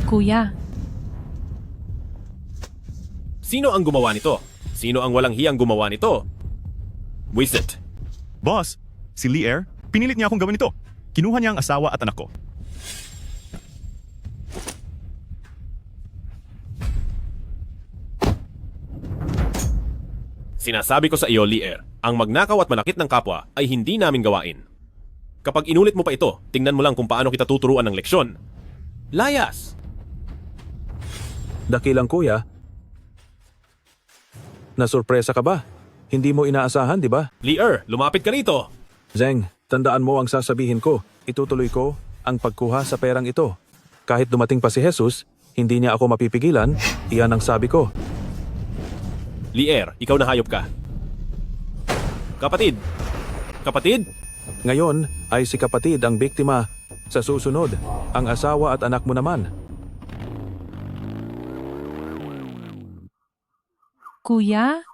Kuya, Sino ang gumawa nito? Sino ang walang hiyang gumawa nito? Wisit. Boss, si Lee Air, pinilit niya akong gawin ito. Kinuha niya ang asawa at anak ko. Sinasabi ko sa iyo, Lee Air, ang magnakaw at manakit ng kapwa ay hindi namin gawain. Kapag inulit mo pa ito, tingnan mo lang kung paano kita tuturuan ng leksyon. Layas! Dakilang kuya. Nasurpresa ka ba? Hindi mo inaasahan, di ba? Lee Air, lumapit ka rito! Zeng, tandaan mo ang sasabihin ko. Itutuloy ko ang pagkuha sa perang ito. Kahit dumating pa si Jesus, hindi niya ako mapipigilan. Iyan ang sabi ko. Lee Air, ikaw na hayop ka. Kapatid! Kapatid? Ngayon ay si kapatid ang biktima. Sa susunod, ang asawa at anak mo naman. kuya,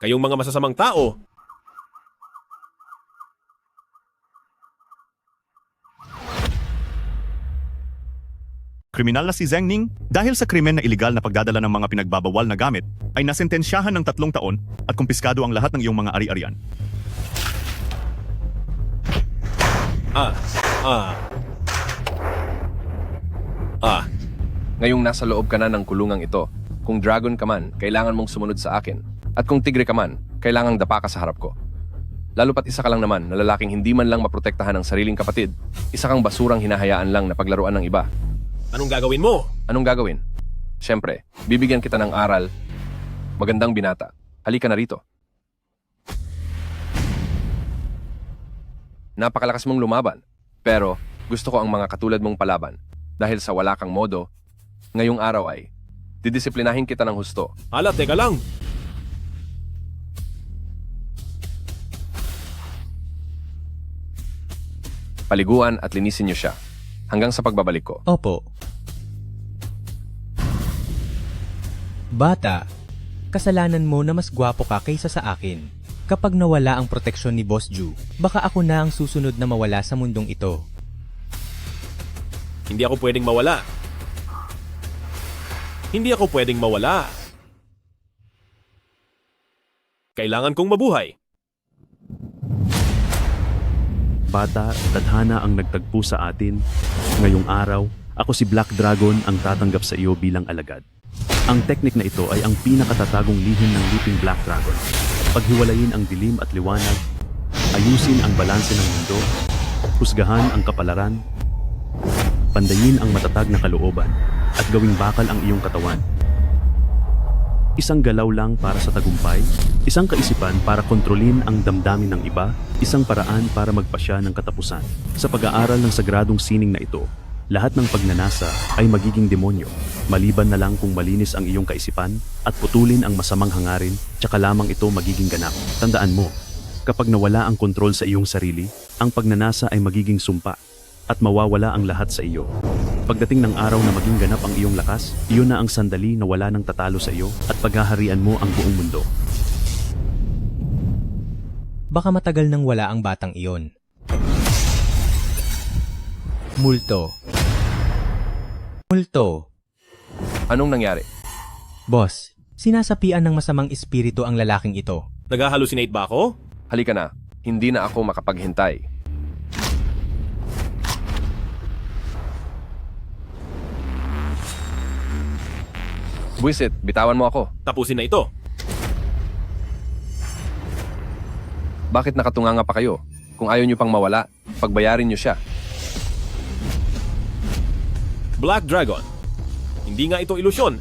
Kayong mga masasamang tao! Kriminal na si Zheng Ning dahil sa krimen na iligal na pagdadala ng mga pinagbabawal na gamit ay nasentensyahan ng 3 taon at kumpiskado ang lahat ng iyong mga ari-arian. Ngayong nasa loob ka na ng kulungang ito, kung dragon ka man, kailangan mong sumunod sa akin. At kung tigre ka man, kailangang dapa ka sa harap ko. Lalo pat isa ka lang naman na lalaking hindi man lang maprotektahan ng sariling kapatid, isa kang basurang hinahayaan lang na paglaruan ng iba. Anong gagawin mo? Anong gagawin? Siyempre, bibigyan kita ng aral. Magandang binata. Halika na rito. Napakalakas mong lumaban, pero gusto ko ang mga katulad mong palaban. Dahil sa wala kang modo, ngayong araw ay didisiplinahin kita ng husto. Hala, teka lang! Paliguan at linisin niyo siya hanggang sa pagbabalik ko. Opo. Bata, kasalanan mo na mas gwapo ka kaysa sa akin. Kapag nawala ang proteksyon ni Boss Ju, baka ako na ang susunod na mawala sa mundong ito. Hindi ako pwedeng mawala. Hindi ako pwedeng mawala. Kailangan kong mabuhay. Bata, tadhana ang nagtagpo sa atin. Ngayong araw, ako si Black Dragon ang tatanggap sa iyo bilang alagad. Ang teknik na ito ay ang pinakatatagong lihim ng Leaping Black Dragon. Paghiwalayin ang dilim at liwanag, ayusin ang balanse ng mundo, husgahan ang kapalaran, pandayin ang matatag na kalooban, at gawing bakal ang iyong katawan. Isang galaw lang para sa tagumpay, isang kaisipan para kontrolin ang damdamin ng iba, isang paraan para magpasya ng katapusan. Sa pag-aaral ng sagradong sining na ito, lahat ng pagnanasa ay magiging demonyo, maliban na lang kung malinis ang iyong kaisipan at putulin ang masamang hangarin, tsaka lamang ito magiging ganap. Tandaan mo, kapag nawala ang kontrol sa iyong sarili, ang pagnanasa ay magiging sumpa at mawawala ang lahat sa iyo. Pagdating ng araw na maging ganap ang iyong lakas, iyon na ang sandali na wala nang tatalo sa iyo at paghaharian mo ang buong mundo. Baka matagal nang wala ang batang iyon. Multo. Multo. Anong nangyari? Boss, sinasapian ng masamang espiritu ang lalaking ito. Nag-hallucinate ba ako? Halika na, hindi na ako makapaghintay. Buisit, bitawan mo ako. Tapusin na ito. Bakit nakatunganga pa kayo? Kung ayaw niyo pang mawala, pagbayarin niyo siya. Black Dragon. Hindi nga ito ilusyon.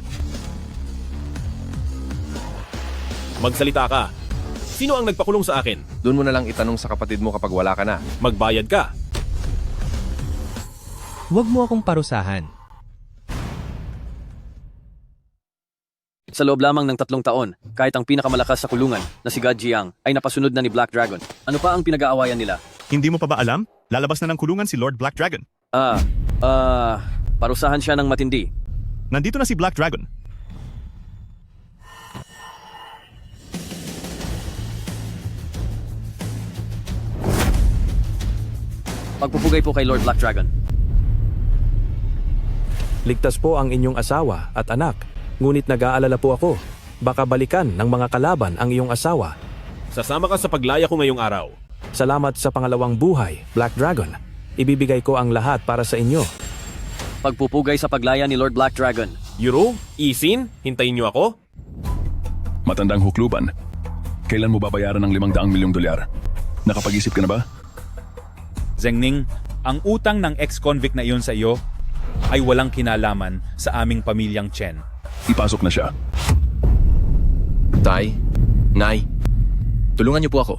Magsalita ka. Sino ang nagpakulong sa akin? Doon mo na lang itanong sa kapatid mo kapag wala ka na. Magbayad ka. Huwag mo akong parusahan. Sa loob lamang ng 3 taon, kahit ang pinakamalakas sa kulungan na si God Jiang ay napasunod na ni Black Dragon. Ano pa ang pinag-aawayan nila? Hindi mo pa ba alam? Lalabas na ng kulungan si Lord Black Dragon. Parusahan siya ng matindi. Nandito na si Black Dragon. Pagpupugay po kay Lord Black Dragon. Ligtas po ang inyong asawa at anak. Ngunit nag-aalala po ako. Baka balikan ng mga kalaban ang iyong asawa. Sasama ka sa paglaya ko ngayong araw. Salamat sa pangalawang buhay, Black Dragon. Ibibigay ko ang lahat para sa inyo. Pagpupugay sa paglaya ni Lord Black Dragon. Yuro, Isin, hintayin niyo ako? Matandang hukluban. Kailan mo babayaran ng 500 milyong dolyar? Nakapag-isip ka na ba? Zengning, ang utang ng ex-convict na iyon sa iyo ay walang kinalaman sa aming pamilyang Chen. Ipasok na siya. Tay, Nay, tulungan niyo po ako.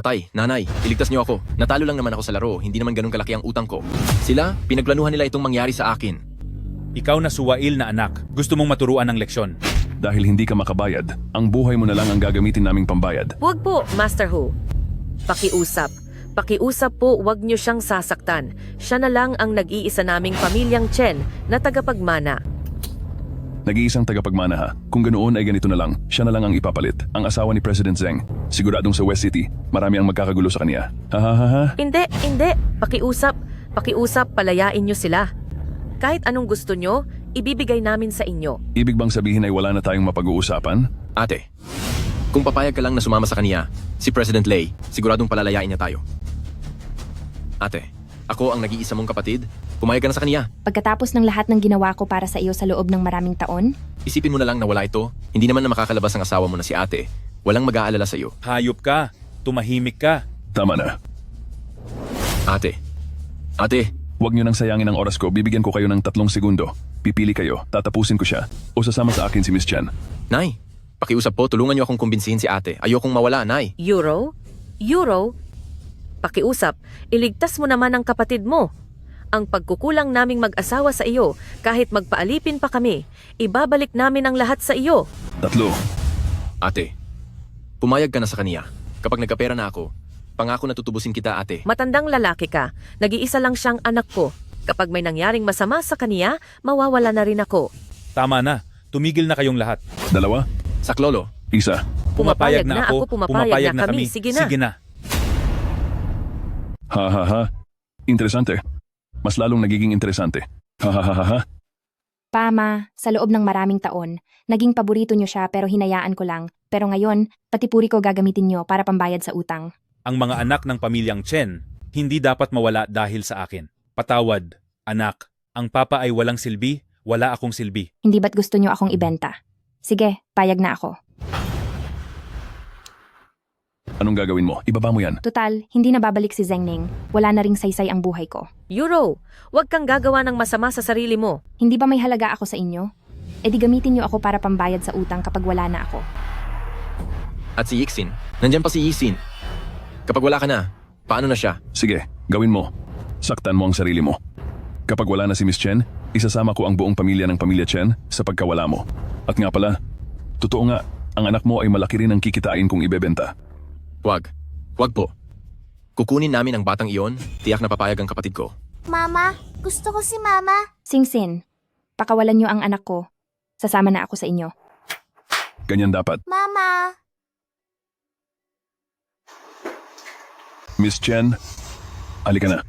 Tay, Nanay, iligtas niyo ako. Natalo lang naman ako sa laro, hindi naman ganun kalaki ang utang ko. Sila, pinagplanuhan nila itong mangyari sa akin. Ikaw na suwail na anak, gusto mong maturuan ng leksyon. Dahil hindi ka makabayad, ang buhay mo na lang ang gagamitin naming pambayad. Huwag po, Master Hu. Pakiusap. Pakiusap po, huwag niyo siyang sasaktan. Siya na lang ang nag-iisa naming pamilyang Chen na tagapagmana. Nag-iisang tagapagmana ha. Kung ganoon ay ganito na lang, siya na lang ang ipapalit. Ang asawa ni President Zeng. Siguradong sa West City, marami ang magkakagulo sa kanya. Ha ha ha ha. Hindi. Pakiusap, palayain niyo sila. Kahit anong gusto niyo, ibibigay namin sa inyo. Ibig bang sabihin ay wala na tayong mapag-uusapan? Ate, kung papayag ka lang na sumama sa kanya, si President Lei, siguradong palalayain niya tayo. Ate, ako ang nag-iisa mong kapatid. Pumayag ka na sa kanya. Pagkatapos ng lahat ng ginawa ko para sa iyo sa loob ng maraming taon, Isipin mo na lang na wala ito. Hindi naman na makakalabas ang asawa mo na si ate. Walang mag-aalala sa iyo. Hayop ka, tumahimik ka. Tama na. Ate, Huwag niyo nang sayangin ang oras ko. Bibigyan ko kayo ng 3 segundo. Pipili kayo, tatapusin ko siya. O sasama sa akin si Miss Chen. Nay, pakiusap po, tulungan niyo akong kumbinsihin si ate. Ayokong mawala, Nay. Euro? Pakiusap, iligtas mo naman ang kapatid mo. Ang pagkukulang naming mag-asawa sa iyo, kahit magpaalipin pa kami, ibabalik namin ang lahat sa iyo. 3. Ate, pumayag ka na sa kanya. Kapag nagkapera na ako, pangako na tutubusin kita, ate. Matandang lalaki ka, nag-iisa lang siyang anak ko. Kapag may nangyaring masama sa kaniya, mawawala na rin ako. Tama na, tumigil na kayong lahat. 2. Saklolo, 1. Pumapayag na ako, pumapayag na kami. Sige na. Ha ha ha. Interesante. Mas lalong nagiging interesante. Ha ha ha ha ha. Pama, sa loob ng maraming taon, naging paborito niyo siya pero hinayaan ko lang. Pero ngayon, pati puri ko gagamitin niyo para pambayad sa utang. Ang mga anak ng pamilyang Chen, hindi dapat mawala dahil sa akin. Patawad, anak. Ang papa ay walang silbi, wala akong silbi. Hindi ba't gusto niyo akong ibenta? Sige, payag na ako. Anong gagawin mo? Ibaba mo yan. Tutal, hindi na babalik si Zengning. Wala na ring saysay ang buhay ko. Euro, huwag kang gagawa ng masama sa sarili mo. Hindi ba may halaga ako sa inyo? E di gamitin niyo ako para pambayad sa utang kapag wala na ako. at si Yixin. Nandyan pa si Yixin. Kapag wala ka na, paano na siya? Sige, gawin mo. Saktan mo ang sarili mo. Kapag wala na si Miss Chen, isasama ko ang buong pamilya ng pamilya Chen sa pagkawala mo. At nga pala, totoo nga, ang anak mo ay malaki rin ang kikitain kung ibebenta. Wag. Wag po. Kukunin namin ang batang iyon, tiyak na papayag ang kapatid ko. Mama, gusto ko si Mama. Singsin, pakawalan niyo ang anak ko. Sasama na ako sa inyo. Ganyan dapat. Mama. Miss Chen, halika na.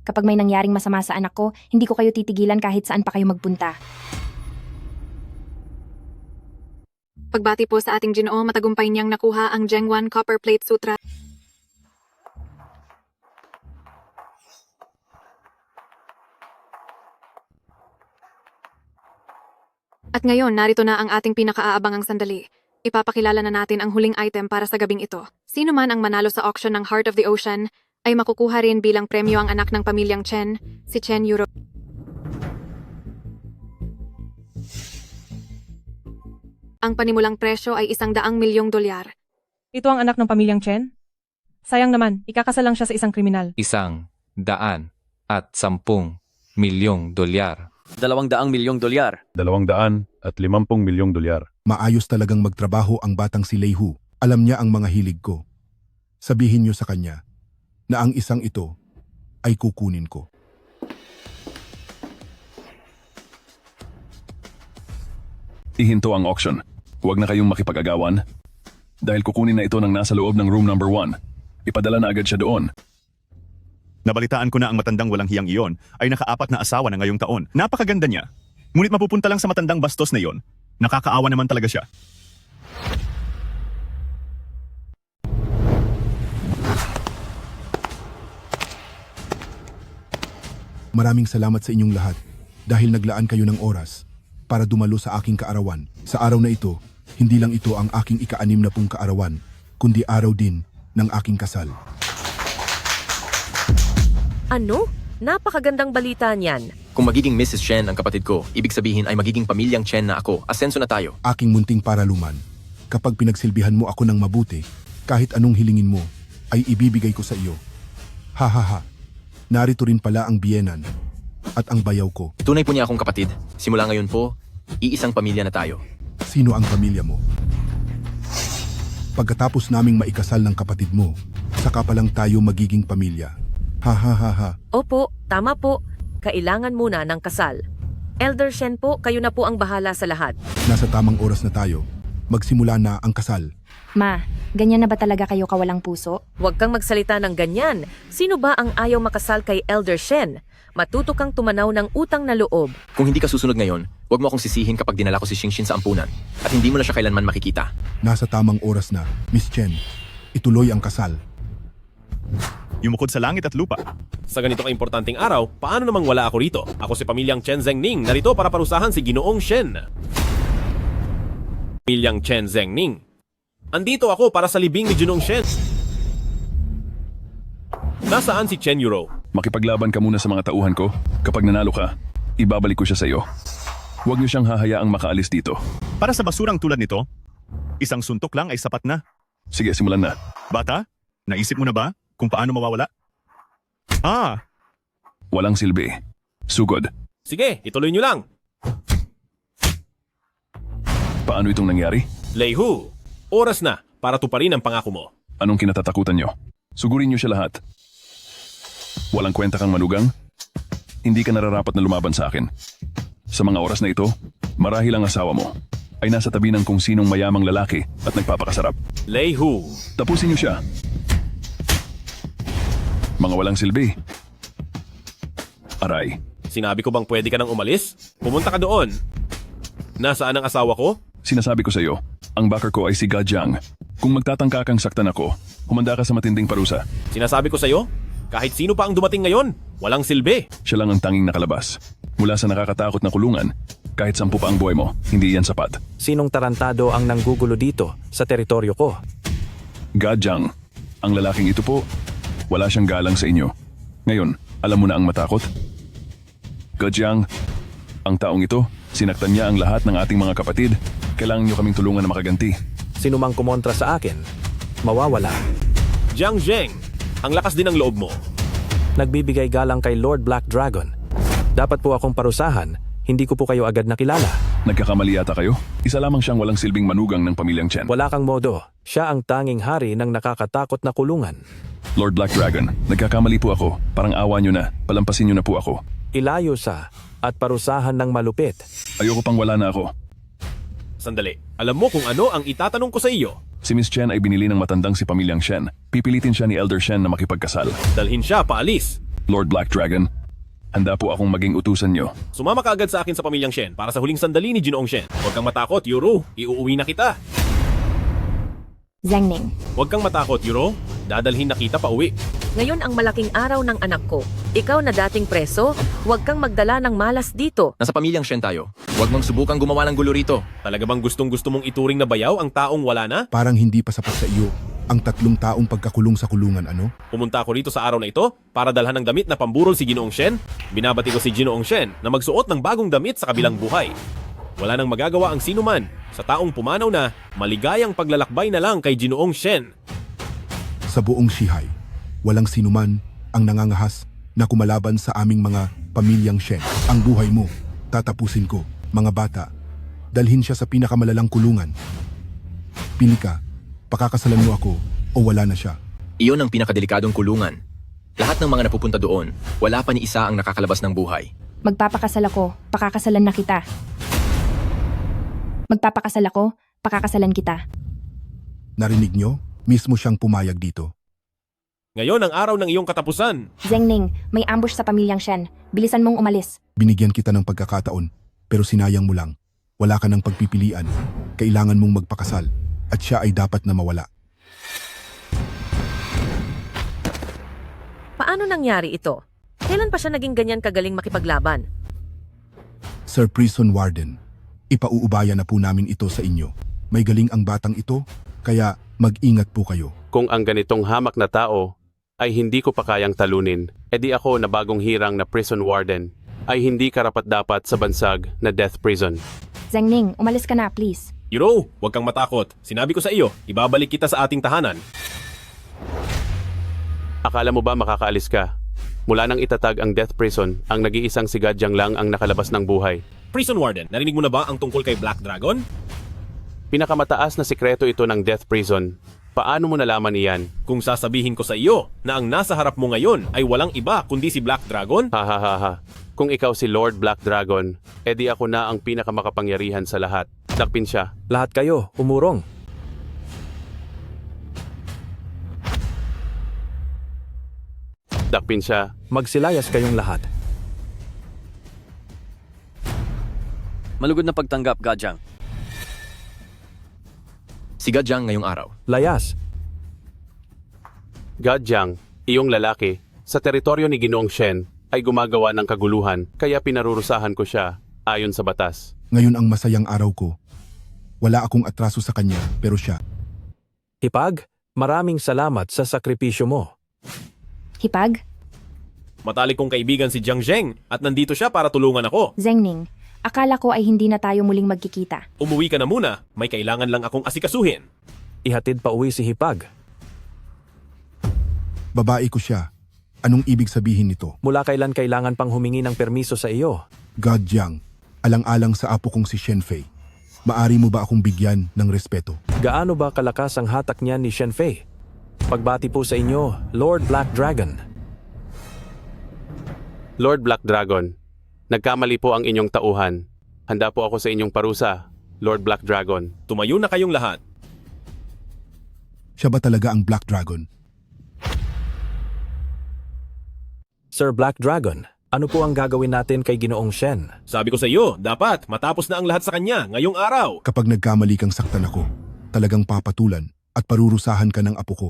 Kapag may nangyaring masama sa anak ko, hindi ko kayo titigilan kahit saan pa kayo magpunta. Pagbati po sa ating Ginoo, matagumpay niyang nakuha ang Zhengwan Copper Plate Sutra. At ngayon, narito na ang ating pinakaaabangang sandali. Ipapakilala na natin ang huling item para sa gabing ito. Sino man ang manalo sa auction ng Heart of the Ocean ay makukuha rin bilang premyo ang anak ng pamilyang Chen, si Chen Euro. Ang panimulang presyo ay $100 milyong. Ito ang anak ng pamilyang Chen? Sayang naman, ikakasal lang siya sa isang kriminal. $110 milyong. $200 milyong. $250 milyong. Maayos talagang magtrabaho ang batang si Leihu. Alam niya ang mga hilig ko. Sabihin niyo sa kanya na ang isang ito ay kukunin ko. Ihinto ang auction. Huwag na kayong makipag-agawan. Dahil kukunin na ito ng nasa loob ng room number 1. Ipadala na agad siya doon. Nabalitaan ko na ang matandang walang hiyang iyon ay nakaapat na asawa na ngayong taon. Napakaganda niya. Ngunit mapupunta lang sa matandang bastos na iyon. Nakakaawa naman talaga siya. Maraming salamat sa inyong lahat dahil naglaan kayo ng oras para dumalo sa aking kaarawan. Sa araw na ito, hindi lang ito ang aking ika-60 kaarawan, kundi araw din ng aking kasal. Ano? Napakagandang balita niyan. Kung magiging Mrs. Chen ang kapatid ko, ibig sabihin ay magiging pamilyang Chen na ako. Asenso na tayo. Aking munting paraluman, kapag pinagsilbihan mo ako ng mabuti, kahit anong hilingin mo, ay ibibigay ko sa iyo. Ha ha ha. Narito rin pala ang biyenan at ang bayaw ko. Tunay po niya akong kapatid. Simula ngayon po, iisang pamilya na tayo. Sino ang pamilya mo? Pagkatapos naming maikasal ng kapatid mo, saka pa lang tayo magiging pamilya. Ha ha ha ha. Opo, tama po. Kailangan muna ng kasal. Elder Shen po, kayo na po ang bahala sa lahat. Nasa tamang oras na tayo. Magsimula na ang kasal. Ma, ganyan na ba talaga kayo kawalang puso? Huwag kang magsalita ng ganyan. Sino ba ang ayaw makasal kay Elder Shen? Matuto kang tumanaw ng utang na loob. Kung hindi ka susunod ngayon, huwag mo akong sisihin kapag dinala ko si Xingxin sa ampunan. At hindi mo na siya kailanman makikita. Nasa tamang oras na, Miss Chen. Ituloy ang kasal. Yumukod sa langit at lupa. Sa ganito ka-importanteng araw, paano namang wala ako rito? Ako si pamilyang Chen Zhengning, narito para parusahan si Ginoong Shen. Pamilyang Chen Zhengning. Andito ako para sa libing ni Ginoong Shen. Nasaan si Chen Yuro? Makipaglaban ka muna sa mga tauhan ko. Kapag nanalo ka, ibabalik ko siya sa iyo. Huwag niyo siyang hahayaang makaalis dito. Para sa basurang tulad nito, isang suntok lang ay sapat na. Sige, simulan na. Bata, naisip mo na ba kung paano mawawala? Walang silbi. Sugod. Sige, ituloy niyo lang. Paano itong nangyari? Lei Hu, oras na para tuparin ang pangako mo. Anong kinatatakutan niyo? Sugurin niyo siya lahat. Walang kwenta kang manugang? Hindi ka nararapat na lumaban sa akin. Sa mga oras na ito, marahil ang asawa mo ay nasa tabi ng kung sinong mayamang lalaki at nagpapakasarap. Lei Hu. Tapusin niyo siya. Mga walang silbi. Aray. Sinabi ko bang pwede ka nang umalis? Pumunta ka doon. Nasaan ang asawa ko? Sinasabi ko sa iyo, ang backer ko ay si Ga Jiang. Kung magtatangka kang saktan ako, humanda ka sa matinding parusa. Sinasabi ko sa iyo, kahit sino pa ang dumating ngayon, walang silbi. Siya lang ang tanging nakalabas. Mula sa nakakatakot na kulungan, kahit 10 pa ang buhay mo, hindi yan sapat. Sinong tarantado ang nanggugulo dito sa teritoryo ko? Ga Jiang, ang lalaking ito po, wala siyang galang sa inyo. Ngayon, alam mo na ang matakot? Ga Jiang, ang taong ito, sinaktan niya ang lahat ng ating mga kapatid. Kailangan niyo kaming tulungan na makaganti. Sino mang kumontra sa akin, mawawala. Jiang Zheng, ang lakas din ng loob mo. Nagbibigay galang kay Lord Black Dragon. Dapat po akong parusahan, hindi ko po kayo agad nakilala. Nagkakamali yata kayo? Isa lamang siyang walang silbing manugang ng pamilyang Chen. Wala kang modo. Siya ang tanging hari ng nakakatakot na kulungan. Lord Black Dragon, nagkakamali po ako. Parang awa niyo na. Palampasin niyo na po ako. Ilayo sa at parusahan ng malupit. Ayoko pang wala na ako. Sandali, alam mo kung ano ang itatanong ko sa iyo? Si Miss Chen ay binili ng matandang si pamilyang Shen. Pipilitin siya ni Elder Shen na makipagkasal. Dalhin siya paalis. Lord Black Dragon, handa po akong maging utusan niyo. Sumama ka agad sa akin sa pamilyang Shen para sa huling sandali ni Ginoong Shen. Huwag kang matakot, Yuro. Iuuwi na kita. Zhengning. Huwag kang matakot, Yuro. Dadalhin na kita pa uwi. Ngayon ang malaking araw ng anak ko. Ikaw na dating preso, huwag kang magdala ng malas dito. Nasa pamilyang Shen tayo. Huwag mong subukang gumawa ng gulo rito. Talaga bang gustong-gusto mong ituring na bayaw ang taong wala na? Parang hindi pa sapat sa iyo ang 3 taong pagkakulong sa kulungan, ano? Pumunta ako rito sa araw na ito para dalhan ng damit na pamburol si Ginoong Shen. Binabati ko si Ginoong Shen na magsuot ng bagong damit sa kabilang buhay. Wala nang magagawa ang sinuman sa taong pumanaw na maligayang paglalakbay na lang kay Ginoong Shen. Sa buong Shihay, walang sinuman ang nangangahas na kumalaban sa aming mga pamilyang Shen. Ang buhay mo, tatapusin ko, mga bata. Dalhin siya sa pinakamalalang kulungan. Pili ka, pakakasalan mo ako o wala na siya. Iyon ang pinakadelikadong kulungan. Lahat ng mga napupunta doon, wala pa ni isa ang nakakalabas ng buhay. Magpapakasal ako, pakakasalan na kita. Magpapakasal ako, pakakasalan kita. Narinig nyo? Mismo siyang pumayag dito. Ngayon ang araw ng iyong katapusan. Zengning, may ambush sa pamilyang Shen. Bilisan mong umalis. Binigyan kita ng pagkakataon, pero sinayang mo lang. Wala ka ng pagpipilian. Kailangan mong magpakasal. At siya ay dapat na mawala. Paano nangyari ito? Kailan pa siya naging ganyan kagaling makipaglaban? Sir Prison Warden, ipauubaya na po namin ito sa inyo. May galing ang batang ito, kaya mag-ingat po kayo. Kung ang ganitong hamak na tao ay hindi ko pa kayang talunin, edi ako na bagong hirang na prison warden ay hindi karapat-dapat sa bansag na death prison. Zengning, umalis ka na, please. Yuro, huwag kang matakot. Sinabi ko sa iyo, ibabalik kita sa ating tahanan. Akala mo ba makakaalis ka? Mula nang itatag ang death prison, ang nag-iisang si Gadyang lang ang nakalabas ng buhay. Prison Warden, narinig mo na ba ang tungkol kay Black Dragon? Pinakamataas na sikreto ito ng death prison. Paano mo nalaman iyan? Kung sasabihin ko sa iyo na ang nasa harap mo ngayon ay walang iba kundi si Black Dragon? Ha. Kung ikaw si Lord Black Dragon, edi ako na ang pinakamakapangyarihan sa lahat. Dakpin siya. Lahat kayo, umurong. Dakpin siya. Magsilayas kayong lahat. Malugod na pagtanggap, Gadyang. Si Gadyang ngayong araw. Layas. Gadyang, iyong lalaki, sa teritoryo ni Ginoong Shen ay gumagawa ng kaguluhan, kaya pinarurusahan ko siya ayon sa batas. Ngayon ang masayang araw ko. Wala akong atraso sa kanya, pero siya. Hipag, maraming salamat sa sakripisyo mo. Hipag? Matalik kong kaibigan si Jiang Zheng at nandito siya para tulungan ako. Zengning, akala ko ay hindi na tayo muling magkikita. Umuwi ka na muna, may kailangan lang akong asikasuhin. Ihatid pa uwi si Hipag. Babae ko siya. Anong ibig sabihin nito? Mula kailan kailangan pang humingi ng permiso sa iyo? Gadyang, alang-alang sa apo kong si Shenfei. Maari mo ba akong bigyan ng respeto? Gaano ba kalakas ang hatak niya ni Shenfei? Pagbati po sa inyo, Lord Black Dragon. Lord Black Dragon, nagkamali po ang inyong tauhan. Handa po ako sa inyong parusa, Lord Black Dragon. Tumayo na kayong lahat. Siya ba talaga ang Black Dragon? Sir Black Dragon, ano po ang gagawin natin kay Ginoong Shen? Sabi ko sa iyo, dapat matapos na ang lahat sa kanya ngayong araw. Kapag nagkamali kang saktan ako, talagang papatulan at parurusahan ka ng apo ko.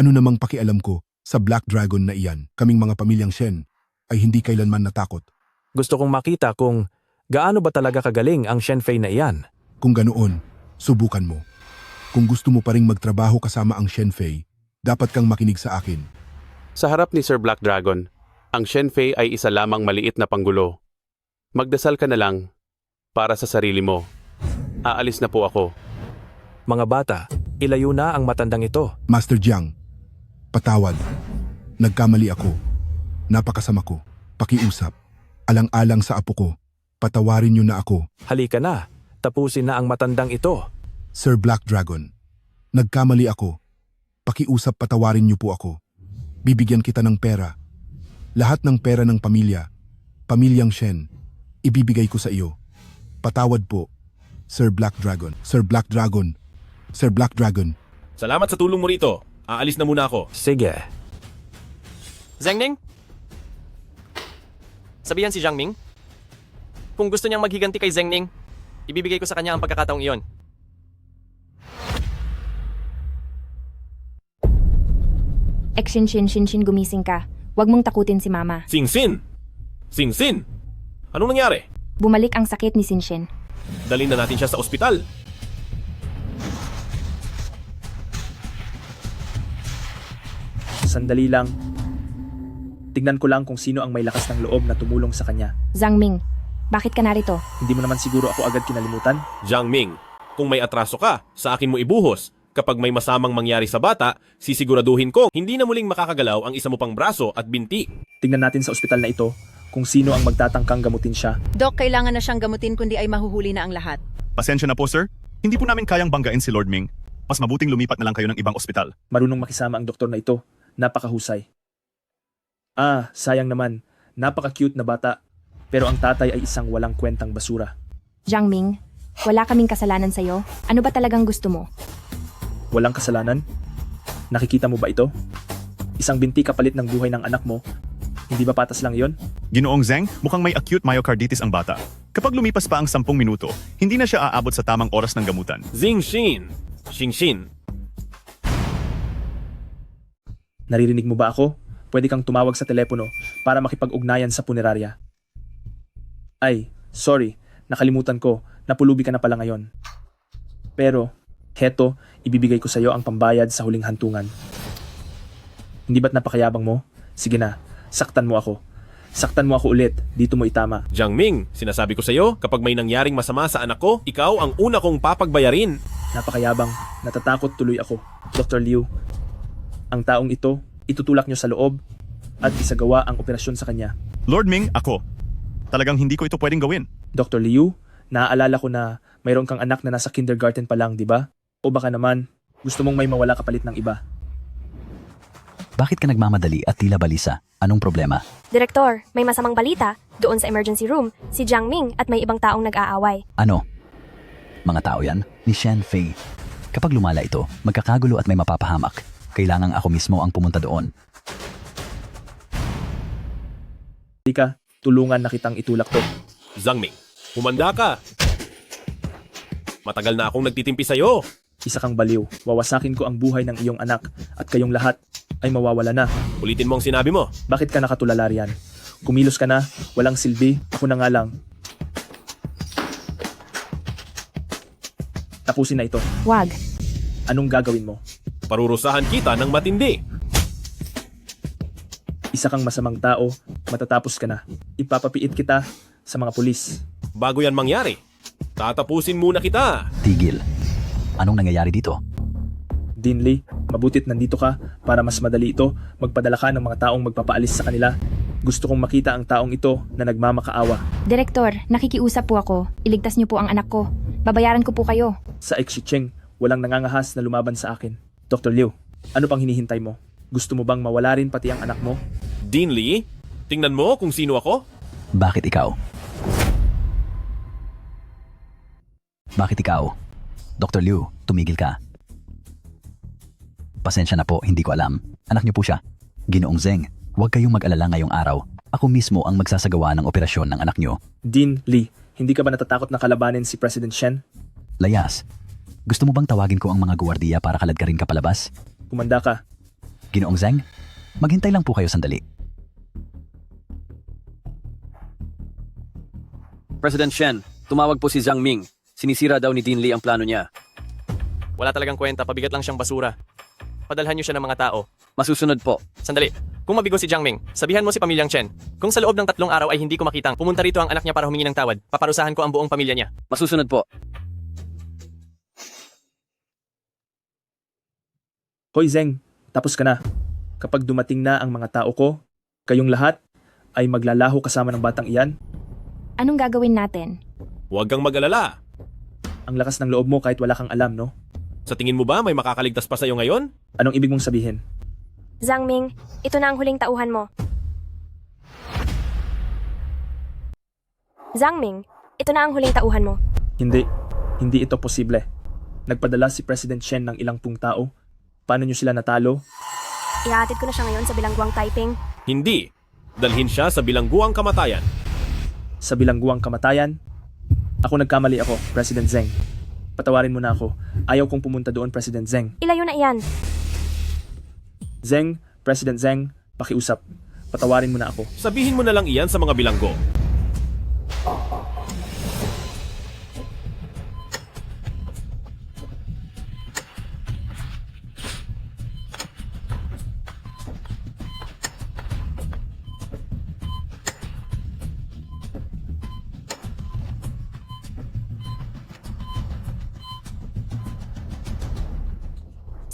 Ano namang pakialam ko sa Black Dragon na iyan? Kaming mga pamilyang Shen ay hindi kailanman natakot. Gusto kong makita kung gaano ba talaga kagaling ang Shenfei na iyan. Kung ganoon, subukan mo. Kung gusto mo pa ring magtrabaho kasama ang Shenfei, dapat kang makinig sa akin. Sa harap ni Sir Black Dragon, ang Shenfei ay isa lamang maliit na panggulo. Magdasal ka na lang para sa sarili mo. Aalis na po ako. Mga bata, ilayo na ang matandang ito. Master Jiang, patawad. Nagkamali ako. Napakasama ko. Pakiusap. Alang-alang sa apo ko. Patawarin niyo na ako. Halika na, tapusin na ang matandang ito. Sir Black Dragon, nagkamali ako. Pakiusap, patawarin niyo po ako. Bibigyan kita ng pera. Lahat ng pera ng pamilyang Shen, ibibigay ko sa iyo. Patawad po, Sir Black Dragon. Sir Black Dragon. Sir Black Dragon. Salamat sa tulong mo rito. Aalis na muna ako. Sige. Zengning? Sabihan si Jiang Ming. Kung gusto niyang maghiganti kay Zengning, ibibigay ko sa kanya ang pagkakataong iyon. Shin, gumising ka. Huwag mong takutin si Mama. Singsin! Singsin! Anong nangyari? Bumalik ang sakit ni Sinshin. Dalhin na natin siya sa ospital. Sandali lang. Tignan ko lang kung sino ang may lakas ng loob na tumulong sa kanya. Zhang Ming, bakit ka narito? Hindi mo naman siguro ako agad kinalimutan? Jiang Ming, kung may atraso ka, sa akin mo ibuhos. Kapag may masamang mangyari sa bata, sisiguraduhin ko hindi na muling makakagalaw ang isa mo pang braso at binti. Tingnan natin sa ospital na ito kung sino ang magtatangkang gamutin siya. Dok, kailangan na siyang gamutin kundi ay mahuhuli na ang lahat. Pasensya na po, sir. Hindi po namin kayang banggain si Lord Ming. Mas mabuting lumipat na lang kayo ng ibang ospital. Marunong makisama ang doktor na ito. Napakahusay. Sayang naman. Napaka-cute na bata. Pero ang tatay ay isang walang kwentang basura. Jiang Ming, wala kaming kasalanan sa'yo. Ano ba talagang gusto mo? walang kasalanan? Nakikita mo ba ito? Isang binti kapalit ng buhay ng anak mo. Hindi ba patas lang yon? Ginoong Zeng, mukhang may acute myocarditis ang bata. Kapag lumipas pa ang 10 minuto, hindi na siya aabot sa tamang oras ng gamutan. Xingxin. Xingxin. Naririnig mo ba ako? Pwede kang tumawag sa telepono para makipag-ugnayan sa punerarya. Ay, sorry, nakalimutan ko, napulubi ka na pala ngayon. Pero, heto, ibibigay ko sa iyo ang pambayad sa huling hantungan. Hindi ba't napakayabang mo? Sige na, saktan mo ako. Saktan mo ako ulit, dito mo itama. Jiang Ming, sinasabi ko sa iyo, kapag may nangyaring masama sa anak ko, ikaw ang una kong papagbayarin. Napakayabang, natatakot tuloy ako. Dr. Liu, ang taong ito, itutulak niyo sa loob at isagawa ang operasyon sa kanya. Lord Ming, ako. Talagang hindi ko ito pwedeng gawin. Dr. Liu, naaalala ko na mayroon kang anak na nasa kindergarten pa lang, di ba? O baka naman, gusto mong may mawala kapalit ng iba. Bakit ka nagmamadali at tila balisa? Anong problema? Direktor, may masamang balita. Doon sa emergency room, si Jiang Ming at may ibang taong nag-aaway. Ano? Mga tao yan? Ni Shen Fei. Kapag lumala ito, magkakagulo at may mapapahamak. Kailangang ako mismo ang pumunta doon. Di ka, tulungan na kitang itulak to. Jiang Ming, humanda ka. Matagal na akong nagtitimpi sa'yo. Isa kang baliw. Wawasakin ko ang buhay ng iyong anak at kayong lahat ay mawawala na. Ulitin mo ang sinabi mo. Bakit ka nakatulala riyan? Kumilos ka na, walang silbi, ako na nga lang. Tapusin na ito. Wag. Anong gagawin mo? Parurusahan kita ng matindi. Isa kang masamang tao, matatapos ka na. Ipapapiit kita sa mga pulis. Bago yan mangyari, tatapusin muna kita. Tigil. Anong nangyayari dito? Dean Lee, mabutit nandito ka para mas madali ito magpadala ka ng mga taong magpapaalis sa kanila. Gusto kong makita ang taong ito na nagmamakaawa. Direktor, nakikiusap po ako. Iligtas niyo po ang anak ko. Babayaran ko po kayo. Sa Exicheng, walang nangangahas na lumaban sa akin. Dr. Liu, ano pang hinihintay mo? Gusto mo bang mawala rin pati ang anak mo? Dean Lee, tingnan mo kung sino ako. Bakit ikaw? Bakit ikaw? Dr. Liu, tumigil ka. Pasensya na po, hindi ko alam. Anak niyo po siya. Ginoong Zeng, huwag kayong mag-alala ngayong araw. Ako mismo ang magsasagawa ng operasyon ng anak niyo. Dean Lee, hindi ka ba natatakot na kalabanin si President Shen? Layas, gusto mo bang tawagin ko ang mga guwardiya para kaladkarin ka palabas? Kumanda ka. Ginoong Zeng, maghintay lang po kayo sandali. President Shen, tumawag po si Jiang Ming. Sinisira daw ni Dean Lee ang plano niya. Wala talagang kwenta, pabigat lang siyang basura. Padalhan niyo siya ng mga tao. Masusunod po. Sandali. Kung mabigo si Jiang Ming, sabihan mo si pamilyang Chen. Kung sa loob ng 3 araw ay hindi ko makitang pumunta rito ang anak niya para humingi ng tawad, paparusahan ko ang buong pamilya niya. Masusunod po. Hoy Zeng, tapos ka na. Kapag dumating na ang mga tao ko, kayong lahat ay maglalaho kasama ng batang iyan. Anong gagawin natin? Huwag kang mag-alala. Ang lakas ng loob mo kahit wala kang alam, no? Sa tingin mo ba may makakaligtas pa sa'yo ngayon? Anong ibig mong sabihin? Jiang Ming, ito na ang huling tauhan mo. Jiang Ming, ito na ang huling tauhan mo. Hindi ito posible. Nagpadala si President Shen ng ilang pung tao. Paano niyo sila natalo? Ihatid ko na siya ngayon sa bilangguang Taiping. Hindi. Dalhin siya sa bilangguang kamatayan. Sa bilangguang kamatayan? Ako nagkamali ako, President Zeng. Patawarin mo na ako. Ayaw kong pumunta doon, President Zeng. Ilayo na iyan. Zeng, President Zeng, pakiusap. Patawarin mo na ako. Sabihin mo na lang iyan sa mga bilanggo.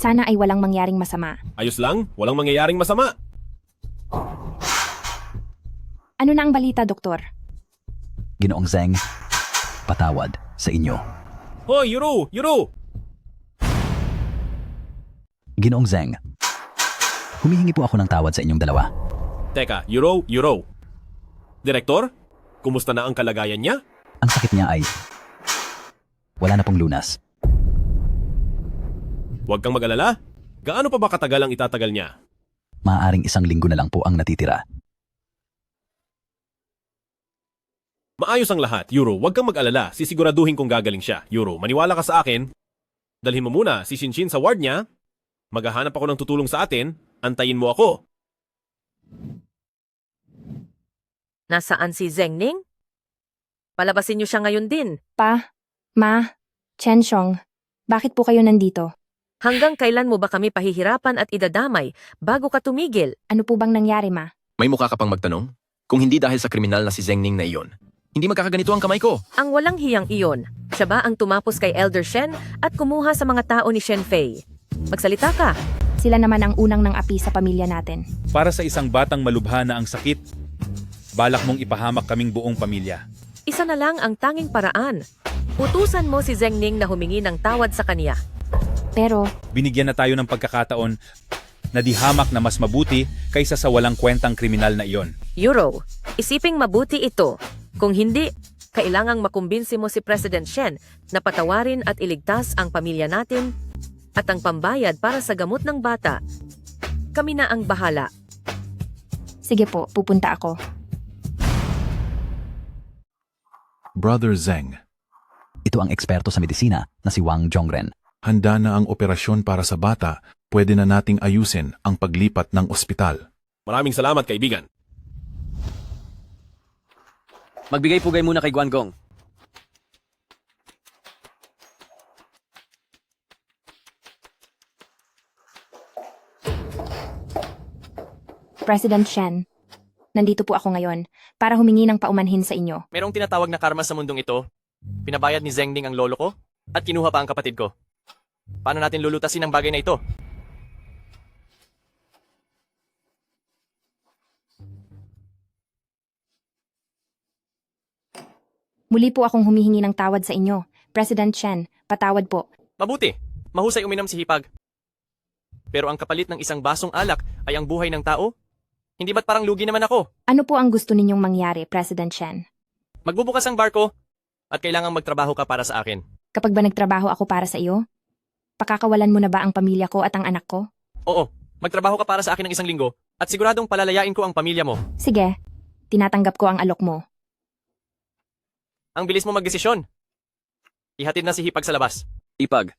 Sana ay walang mangyaring masama. Ayos lang, walang mangyayaring masama. Ano na ang balita, Doktor? Ginoong Zeng, patawad sa inyo. Hoy, Yuru! Yuru! Ginoong Zeng, humihingi po ako ng tawad sa inyong dalawa. Teka, Yuro. Direktor, kumusta na ang kalagayan niya? Ang sakit niya ay wala na pong lunas. Huwag kang mag-alala. Gaano pa ba katagal ang itatagal niya? Maaaring 1 linggo na lang po ang natitira. Maayos ang lahat, Euro. Huwag kang mag-alala. Sisiguraduhin kong gagaling siya. Euro, maniwala ka sa akin. Dalhin mo muna si Shinshin sa ward niya. Maghahanap ako ng tutulong sa atin. Antayin mo ako. Nasaan si Zengning? Palabasin niyo siya ngayon din. Pa, Ma, Chenshong, bakit po kayo nandito? Hanggang kailan mo ba kami pahihirapan at idadamay bago ka tumigil? Ano po bang nangyari, Ma? May mukha ka pang magtanong? Kung hindi dahil sa kriminal na si Zengning na iyon, hindi magkakaganito ang kamay ko. Ang walang hiyang iyon, siya ba ang tumapos kay Elder Shen at kumuha sa mga tao ni Shen Fei? Magsalita ka. Sila naman ang unang nang api sa pamilya natin. Para sa isang batang malubha na ang sakit, balak mong ipahamak kaming buong pamilya. Isa na lang ang tanging paraan. Utusan mo si Zengning na humingi ng tawad sa kanya. Pero, Binigyan na tayo ng pagkakataon na dihamak na mas mabuti kaysa sa walang kwentang kriminal na iyon. Euro, isiping mabuti ito. Kung hindi, kailangang makumbinsi mo si President Shen na patawarin at iligtas ang pamilya natin at ang pambayad para sa gamot ng bata. Kami na ang bahala. sige po, pupunta ako. Brother Zeng, Ito ang eksperto sa medisina na si Wang Zhongren. handa na ang operasyon para sa bata. Pwede na nating ayusin ang paglipat ng ospital. Maraming salamat, kaibigan. Magbigay pugay muna kay Guangong. President Shen, nandito po ako ngayon para humingi ng paumanhin sa inyo. Merong tinatawag na karma sa mundong ito. Pinabayad ni Zengning ang lolo ko at kinuha pa ang kapatid ko. Paano natin lulutasin ang bagay na ito? Muli po akong humihingi ng tawad sa inyo. President Shen, patawad po. Mabuti, mahusay uminom si Hipag. Pero ang kapalit ng isang basong alak ay ang buhay ng tao? Hindi ba't parang lugi naman ako? Ano po ang gusto ninyong mangyari, President Shen? Magbubukas ang barko at kailangang magtrabaho ka para sa akin. Kapag ba nagtrabaho ako para sa iyo? Pakakawalan mo na ba ang pamilya ko at ang anak ko? Oo, magtrabaho ka para sa akin ng 1 linggo at siguradong palalayain ko ang pamilya mo. Sige, tinatanggap ko ang alok mo. Ang bilis mo magdesisyon. Ihatid na si Hipag sa labas. Hipag.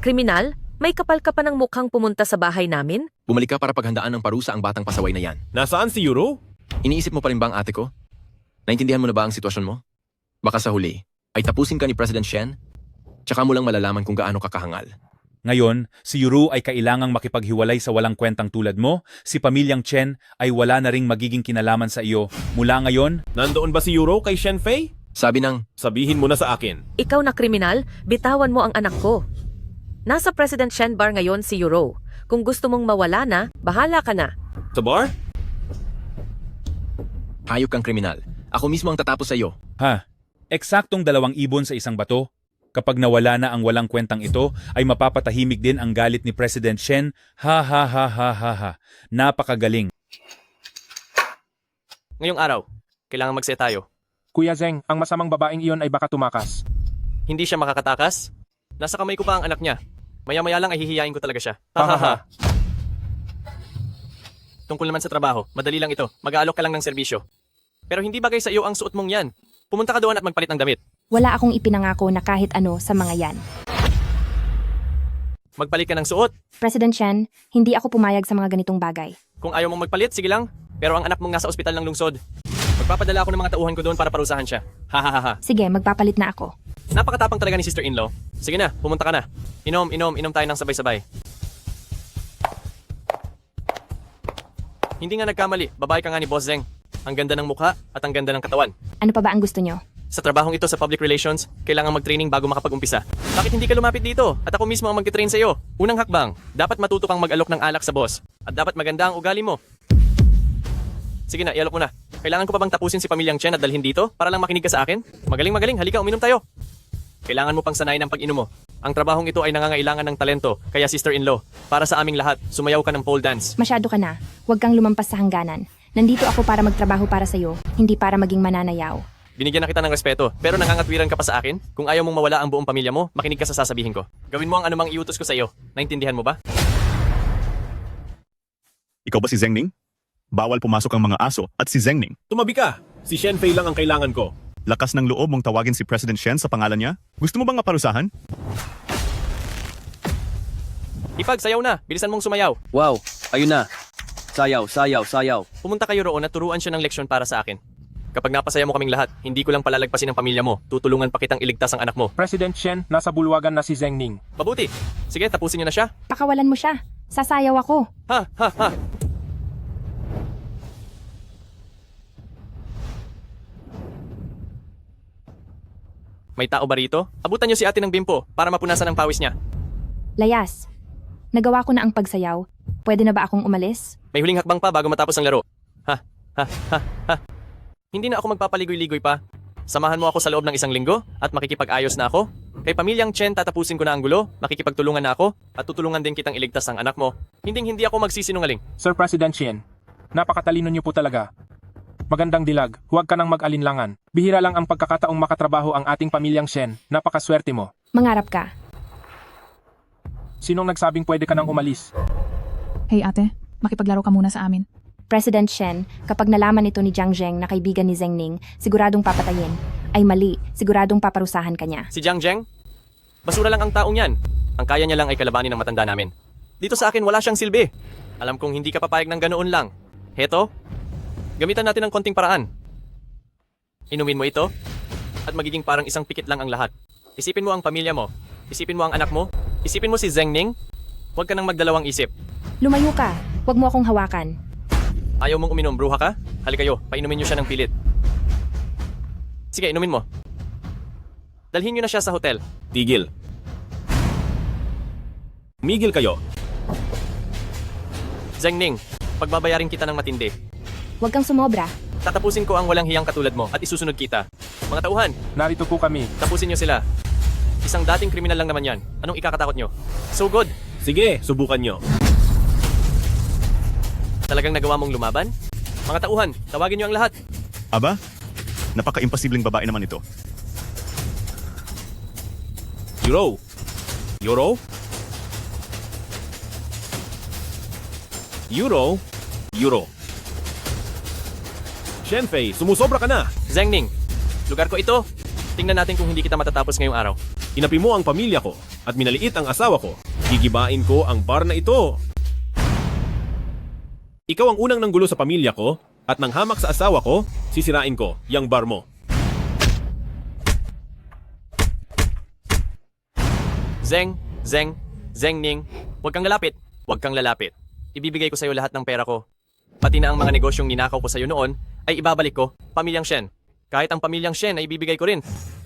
Kriminal, may kapal ka pa ng mukhang pumunta sa bahay namin? Bumalik ka para paghandaan ng parusa ang batang pasaway na yan. Nasaan si Euro? Iniisip mo pa rin ba ang ate ko? Naintindihan mo na ba ang sitwasyon mo? Baka sa huli, ay tapusin ka ni President Shen? Tsaka mo lang malalaman kung gaano kakahangal. Ngayon, si Yuru ay kailangang makipaghiwalay sa walang kwentang tulad mo, si pamilyang Chen ay wala na ring magiging kinalaman sa iyo. Mula ngayon, Nandoon ba si Euro kay Shen Fei? Sabi ng, Sabihin mo na sa akin. Ikaw na kriminal, bitawan mo ang anak ko. Nasa President Shen bar ngayon si Euro. Kung gusto mong mawala na, bahala ka na. Sa bar? hayop kang kriminal. Ako mismo ang tatapos sa iyo. ha, eksaktong 2 ibon sa isang bato. Kapag nawala na ang walang kwentang ito, ay mapapatahimik din ang galit ni President Shen. Ha ha ha ha ha ha. Napakagaling. Ngayong araw, kailangan magset tayo. Kuya Zeng, ang masamang babaeng iyon ay baka tumakas. Hindi siya makakatakas. Nasa kamay ko pa ang anak niya. Maya-maya lang ay hihiyain ko talaga siya. Ha ha ha. Tungkol naman sa trabaho, madali lang ito. Mag-aalok ka lang ng serbisyo. Pero hindi bagay sa iyo ang suot mong yan. Pumunta ka doon at magpalit ng damit. Wala akong ipinangako na kahit ano sa mga yan. Magpalit ka ng suot. President Shen, hindi ako pumayag sa mga ganitong bagay. Kung ayaw mong magpalit, sige lang. Pero ang anak mong nasa ospital ng lungsod. Magpapadala ako ng mga tauhan ko doon para parusahan siya. Ha ha ha ha. Sige, magpapalit na ako. Napakatapang talaga ni sister-in-law. Sige na, pumunta ka na. Inom tayo ng sabay-sabay. Hindi nga nagkamali, babae ka nga ni Boss Zeng. Ang ganda ng mukha at ang ganda ng katawan. Ano pa ba ang gusto nyo? Sa trabahong ito sa public relations, kailangan mag-training bago makapag-umpisa. Bakit hindi ka lumapit dito? At ako mismo ang mag-train sa iyo. Unang hakbang, dapat matuto kang mag-alok ng alak sa boss. At dapat maganda ang ugali mo. Sige na, ialok mo na. Kailangan ko pa bang tapusin si pamilyang Chen at dalhin dito para lang makinig ka sa akin? Magaling, halika, uminom tayo. Kailangan mo pang sanayin ang pag-inom mo. Ang trabahong ito ay nangangailangan ng talento, kaya sister-in-law, para sa aming lahat, sumayaw ka ng pole dance. Masyado ka na. Huwag kang lumampas sa hangganan. Nandito ako para magtrabaho para sa'yo, hindi para maging mananayaw. Binigyan na kita ng respeto, pero nangangatwiran ka pa sa akin? Kung ayaw mong mawala ang buong pamilya mo, makinig ka sa sasabihin ko. Gawin mo ang anumang iutos ko sa iyo. Naintindihan mo ba? Ikaw ba si Zheng Ning? Bawal pumasok ang mga aso at si Zheng Ning. Tumabi ka! Si Shen Fei lang ang kailangan ko. Lakas ng loob mong tawagin si President Shen sa pangalan niya? Gusto mo bang maparusahan? Ipag, sayaw na. Bilisan mong sumayaw. Wow, ayun na. Sayaw, sayaw, sayaw. Pumunta kayo roon at turuan siya ng leksyon para sa akin. Kapag napasaya mo kaming lahat, hindi ko lang palalagpasin ang pamilya mo. Tutulungan pa kitang iligtas ang anak mo. President Shen, nasa bulwagan na si Zheng Ning. Mabuti. Sige, tapusin niyo na siya. Pakawalan mo siya. Sasayaw ako. Ha, ha, ha. May tao ba rito? Abutan niyo si ate ng bimpo para mapunasan ang pawis niya. Layas, nagawa ko na ang pagsayaw. Pwede na ba akong umalis? May huling hakbang pa bago matapos ang laro. Ha, ha, ha, ha. Hindi na ako magpapaligoy-ligoy pa. Samahan mo ako sa loob ng 1 linggo at makikipag-ayos na ako. Kay pamilyang Chen tatapusin ko na ang gulo, makikipagtulungan na ako, at tutulungan din kitang iligtas ang anak mo. Hindi ako magsisinungaling. Sir President Shen, napakatalino niyo po talaga. Magandang dilag, huwag ka nang mag-alinlangan. Bihira lang ang pagkakataong makatrabaho ang ating pamilyang Shen. Napakaswerte mo. Mangarap ka. Sinong nagsabing pwede ka nang umalis? Hey ate, makipaglaro ka muna sa amin. President Shen, kapag nalaman ito ni Jiang Zheng na kaibigan ni Zheng Ning, siguradong papatayin. Ay mali, siguradong paparusahan ka niya. Si Jiang Zheng? Basura lang ang taong yan. Ang kaya niya lang ay kalabanin ng matanda namin. Dito sa akin wala siyang silbi. Alam kong hindi ka papayag ng ganoon lang. Heto, gamitan natin ng konting paraan. Inumin mo ito, at magiging parang isang pikit lang ang lahat. Isipin mo ang pamilya mo. Isipin mo ang anak mo. Isipin mo si Zheng Ning. Huwag ka nang magdalawang isip. Lumayo ka. Huwag mo akong hawakan. Ayaw mong uminom, bruha ka? Halika kayo, painumin niyo siya ng pilit. Sige, inumin mo. Dalhin niyo na siya sa hotel. Tigil. Migil kayo. Zheng Ning, pagbabayarin kita ng matindi. Huwag kang sumobra. Tatapusin ko ang walang hiyang katulad mo at isusunod kita. Mga tauhan, narito po kami. Tapusin niyo sila. Isang dating kriminal lang naman yan. Anong ikakatakot niyo? So good. Sige, subukan niyo. Talagang nagawa mong lumaban? Mga tauhan, tawagin niyo ang lahat. Aba, napaka-imposibleng babae naman ito. Euro. Euro? Euro? Euro. Shen Fei, sumusobra ka na. Zheng Ning, lugar ko ito. Tingnan natin kung hindi kita matatapos ngayong araw. Inapi mo ang pamilya ko at minaliit ang asawa ko. Gigibain ko ang bar na ito. Ikaw ang unang nanggulo sa pamilya ko at nang hamak sa asawa ko, sisirain ko yang bar mo. Zheng Ning, huwag kang lalapit. Huwag kang lalapit. Ibibigay ko sa iyo lahat ng pera ko. Pati na ang mga negosyong ninakaw ko sa iyo noon ay ibabalik ko, pamilyang Shen. Kahit ang pamilyang Shen ay ibibigay ko rin.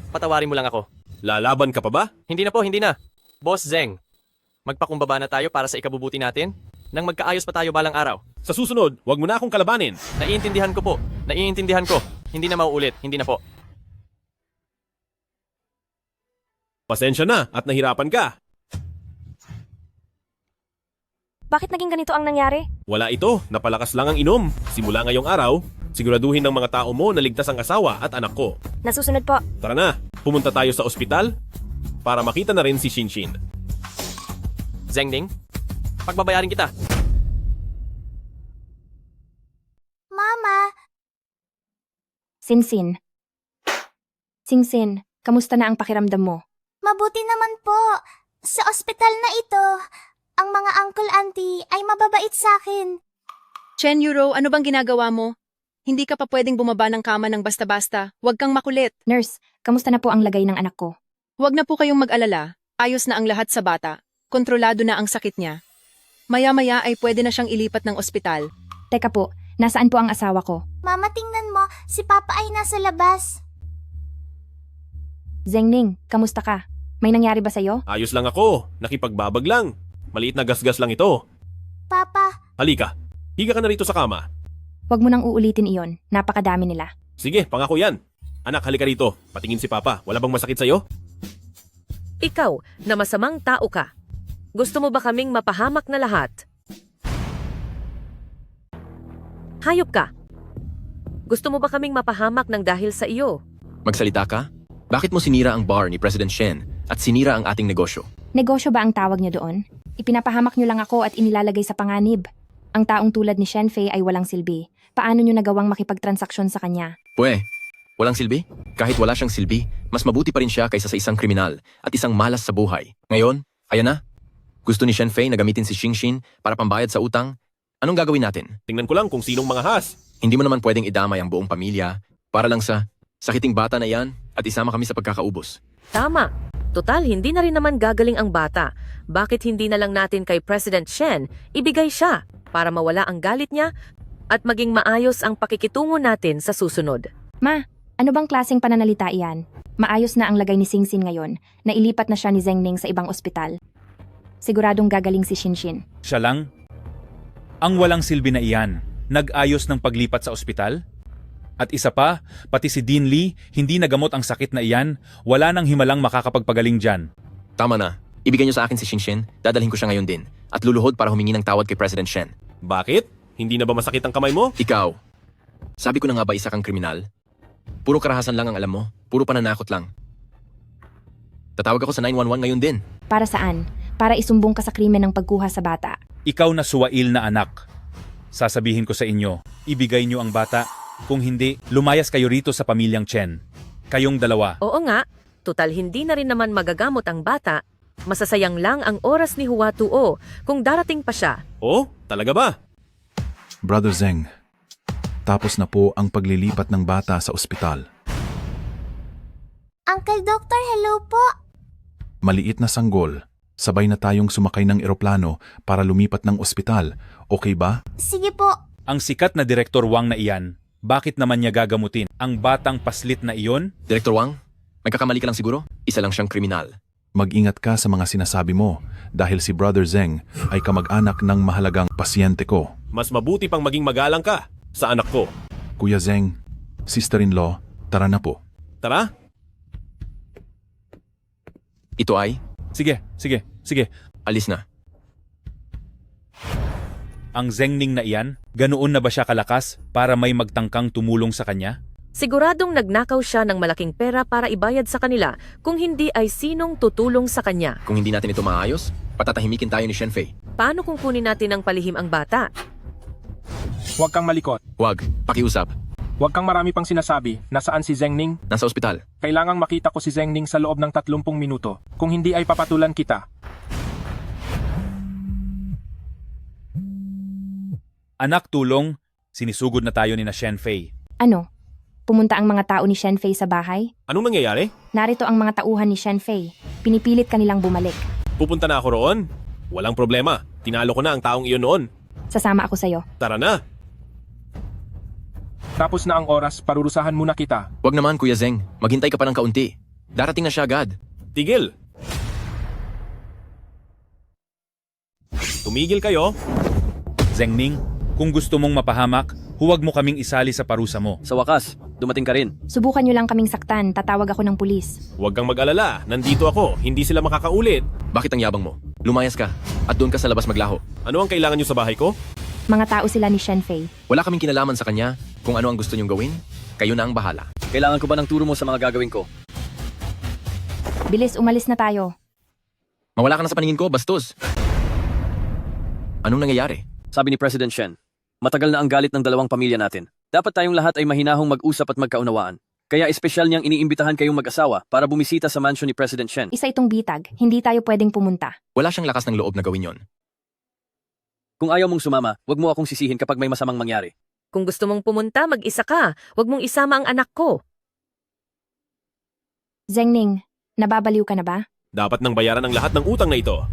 Patawarin mo lang ako. Lalaban ka pa ba? Hindi na po, hindi na. Boss Zheng, magpakumbaba na tayo para sa ikabubuti natin nang magkaayos pa tayo balang araw. Sa susunod, huwag mo na akong kalabanin. Naiintindihan ko po. Naiintindihan ko. Hindi na mauulit. Hindi na po. Pasensya na at nahirapan ka. Bakit naging ganito ang nangyari? Wala ito, napalakas lang ang inom. Simula ngayong araw, siguraduhin ng mga tao mo na ligtas ang asawa at anak ko. Nasusunod po. Tara na, pumunta tayo sa ospital para makita na rin si Shinshin. Zheng Ning, pagbabayarin kita. Mama! Sinsin. Singsin, kamusta na ang pakiramdam mo? Mabuti naman po. Sa ospital na ito, ang mga uncle-auntie ay mababait sa akin. Chen Euro, ano bang ginagawa mo? Hindi ka pa pwedeng bumaba ng kama ng basta-basta. Huwag kang makulit. Nurse, kamusta na po ang lagay ng anak ko? Huwag na po kayong mag-alala. Ayos na ang lahat sa bata. Kontrolado na ang sakit niya. Maya-maya ay pwede na siyang ilipat ng ospital. Teka po, nasaan po ang asawa ko? Mama, tingnan mo. Si Papa ay nasa labas. Zheng Ning, kamusta ka? May nangyari ba sa'yo? Ayos lang ako, nakipagbabag lang. Maliit na gasgas lang ito. Papa. Halika, higa ka na rito sa kama. Huwag mo nang uulitin iyon, napakadami nila. Sige, pangako yan. Anak, halika rito. Patingin si Papa. Wala bang masakit sa'yo? Ikaw, na masamang tao ka. Gusto mo ba kaming mapahamak na lahat? Hayop ka. Gusto mo ba kaming mapahamak ng dahil sa iyo? Magsalita ka? Bakit mo sinira ang bar ni President Shen at sinira ang ating negosyo? Negosyo ba ang tawag niyo doon? Ipinapahamak niyo lang ako at inilalagay sa panganib. Ang taong tulad ni Shen Fei ay walang silbi. Paano niyo nagawang makipagtransaksyon sa kanya? Pwe, walang silbi? Kahit wala siyang silbi, mas mabuti pa rin siya kaysa sa isang kriminal at isang malas sa buhay. Ngayon, ayan na. Gusto ni Shen Fei na gamitin si Xingxin para pambayad sa utang? Anong gagawin natin? Tingnan ko lang kung sinong mga has. Hindi mo naman pwedeng idamay ang buong pamilya para lang sa sakiting bata na yan at isama kami sa pagkakaubos. Tama. Total, hindi na rin naman gagaling ang bata. Bakit hindi na lang natin kay President Shen ibigay siya para mawala ang galit niya at maging maayos ang pakikitungo natin sa susunod? Ma, ano bang klaseng pananalita iyan? Maayos na ang lagay ni Xingxin ngayon. Nailipat na siya ni Zhengning sa ibang ospital. Siguradong gagaling si Xinxin. Siya lang? Ang walang silbi na iyan, nag-ayos ng paglipat sa ospital? At isa pa, pati si Dean Lee, hindi nagamot ang sakit na iyan, wala nang himalang makakapagpagaling dyan. Tama na. Ibigay niyo sa akin si Xingxin, dadalhin ko siya ngayon din. At luluhod para humingi ng tawad kay President Shen. Bakit? Hindi na ba masakit ang kamay mo? Ikaw, sabi ko na nga ba isa kang kriminal? Puro karahasan lang ang alam mo, puro pananakot lang. Tatawag ako sa 911 ngayon din. Para saan? Para isumbong ka sa krimen ng pagkuha sa bata. Ikaw na suwail na anak. Sasabihin ko sa inyo, ibigay niyo ang bata. Kung hindi, lumayas kayo rito sa pamilyang Chen. Kayong dalawa. Oo nga, total hindi na rin naman magagamot ang bata. Masasayang lang ang oras ni Hua Tuo kung darating pa siya. Oh, talaga ba? Brother Zeng, tapos na po ang paglilipat ng bata sa ospital. Uncle Doctor, hello po. Maliit na sanggol, sabay na tayong sumakay ng eroplano para lumipat ng ospital. Okay ba? Sige po. Ang sikat na Direktor Wang na iyan, bakit naman niya gagamutin ang batang paslit na iyon? Director Wang, may kakamali ka lang siguro? Isa lang siyang kriminal. Mag-ingat ka sa mga sinasabi mo dahil si Brother Zeng ay kamag-anak ng mahalagang pasyente ko. Mas mabuti pang maging magalang ka sa anak ko. Kuya Zeng, sister-in-law, tara na po. Tara? Ito ay? Sige. Alis na. Ang Zhengning na iyan, ganoon na ba siya kalakas para may magtangkang tumulong sa kanya? Siguradong nagnakaw siya ng malaking pera para ibayad sa kanila, kung hindi ay sinong tutulong sa kanya. Kung hindi natin ito maayos, patatahimikin tayo ni Shen Fei. Paano kung kunin natin ang palihim ang bata? Huwag kang malikot. Huwag, pakiusap. Huwag kang marami pang sinasabi. Nasaan si Zhengning? Nasa ospital. Kailangang makita ko si Zhengning sa loob ng 30 minuto. Kung hindi ay papatulan kita. Anak, tulong, sinisugod na tayo ni na Shen Fei. Ano? Pumunta ang mga tao ni Shen Fei sa bahay? Anong nangyayari? Narito ang mga tauhan ni Shen Fei. Pinipilit kanilang bumalik. Pupunta na ako roon? Walang problema. Tinalo ko na ang taong iyon noon. Sasama ako sa'yo. Tara na. Tapos na ang oras, parurusahan muna kita. Huwag naman, Kuya Zeng. Maghintay ka pa ng kaunti. Darating na siya agad. Tigil. Tumigil kayo. Zhengning, kung gusto mong mapahamak, huwag mo kaming isali sa parusa mo. Sa wakas, dumating ka rin. Subukan nyo lang kaming saktan, tatawag ako ng pulis. Huwag kang mag-alala. Nandito ako. Hindi sila makakaulit. Bakit ang yabang mo? Lumayas ka at doon ka sa labas maglaho. Ano ang kailangan nyo sa bahay ko? Mga tao sila ni Shen Fei. Wala kaming kinalaman sa kanya. Kung ano ang gusto niyong gawin, kayo na ang bahala. Kailangan ko ba ng turo mo sa mga gagawin ko? Bilis, umalis na tayo. Mawala ka na sa paningin ko, bastos. Anong nangyayari? Sabi ni President Shen, matagal na ang galit ng dalawang pamilya natin. Dapat tayong lahat ay mahinahong mag-usap at magkaunawaan. Kaya espesyal niyang iniimbitahan kayong mag-asawa para bumisita sa mansion ni President Shen. Isa itong bitag, hindi tayo pwedeng pumunta. Wala siyang lakas ng loob na gawin yon. Kung ayaw mong sumama, wag mo akong sisihin kapag may masamang mangyari. Kung gusto mong pumunta, mag-isa ka. Huwag mong isama ang anak ko. Zhengning, nababaliw ka na ba? Dapat nang bayaran ang lahat ng utang na ito.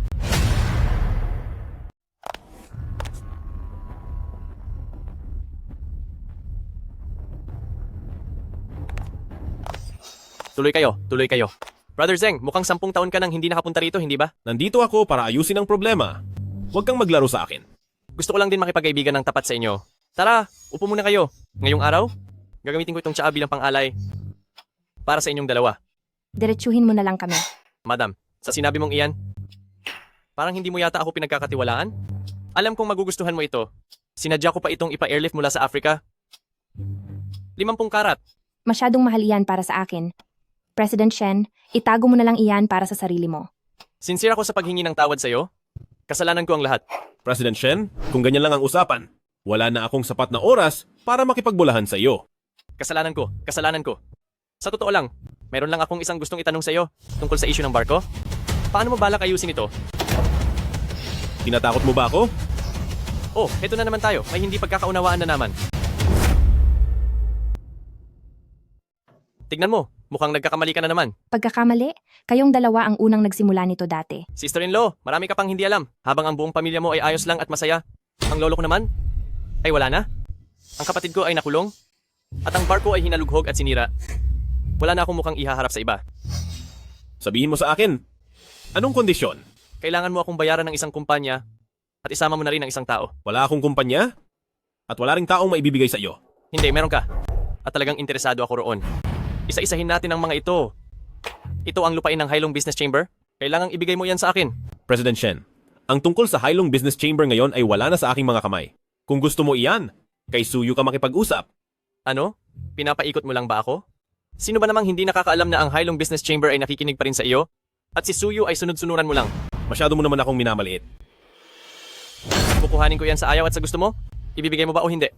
Tuloy kayo. Brother Zeng, mukhang 10 taon ka nang hindi nakapunta rito, hindi ba? Nandito ako para ayusin ang problema. Huwag kang maglaro sa akin. Gusto ko lang din makipag-kaibigan ng tapat sa inyo. Tara, upo muna kayo. Ngayong araw, gagamitin ko itong tsaa bilang pang-alay para sa inyong dalawa. Diretsuhin mo na lang kami. Madam, sa sinabi mong iyan, parang hindi mo yata ako pinagkakatiwalaan. Alam kong magugustuhan mo ito. Sinadya ko pa itong ipa-airlift mula sa Africa. 50 karat. Masyadong mahal iyan para sa akin. President Shen, itago mo na lang iyan para sa sarili mo. Sincere ako sa paghingi ng tawad sa'yo. Kasalanan ko ang lahat. President Shen, kung ganyan lang ang usapan, wala na akong sapat na oras para makipagbulahan sa iyo. Kasalanan ko. Sa totoo lang, meron lang akong isang gustong itanong sa'yo tungkol sa issue ng barko. Paano mo balak ayusin ito? Tinatakot mo ba ako? Oh, eto na naman tayo. May hindi pagkakaunawaan na naman. Tignan mo, mukhang nagkakamali ka na naman. Pagkakamali, kayong dalawa ang unang nagsimula nito dati. Sister-in-law, marami ka pang hindi alam. Habang ang buong pamilya mo ay ayos lang at masaya. Ang lolo ko naman, ay wala na. Ang kapatid ko ay nakulong. At ang barko ay hinalughog at sinira. Wala na akong mukhang ihaharap sa iba. Sabihin mo sa akin, anong kondisyon? Kailangan mo akong bayaran ng isang kumpanya at isama mo na rin ng isang tao. Wala akong kumpanya? At wala ring taong maibibigay sa iyo? Hindi, meron ka. At talagang interesado ako roon. Isa-isahin natin ang mga ito. Ito ang lupain ng Hailong Business Chamber. Kailangang ibigay mo yan sa akin. President Shen, ang tungkol sa Hailong Business Chamber ngayon ay wala na sa aking mga kamay. Kung gusto mo iyan, kay Suyu ka makipag-usap. Ano? Pinapaikot mo lang ba ako? Sino ba namang hindi nakakaalam na ang Hailong Business Chamber ay nakikinig pa rin sa iyo? At si Suyu ay sunod-sunuran mo lang. Masyado mo naman akong minamaliit. Kukuhanin ko yan sa ayaw at sa gusto mo? Ibibigay mo ba o hindi?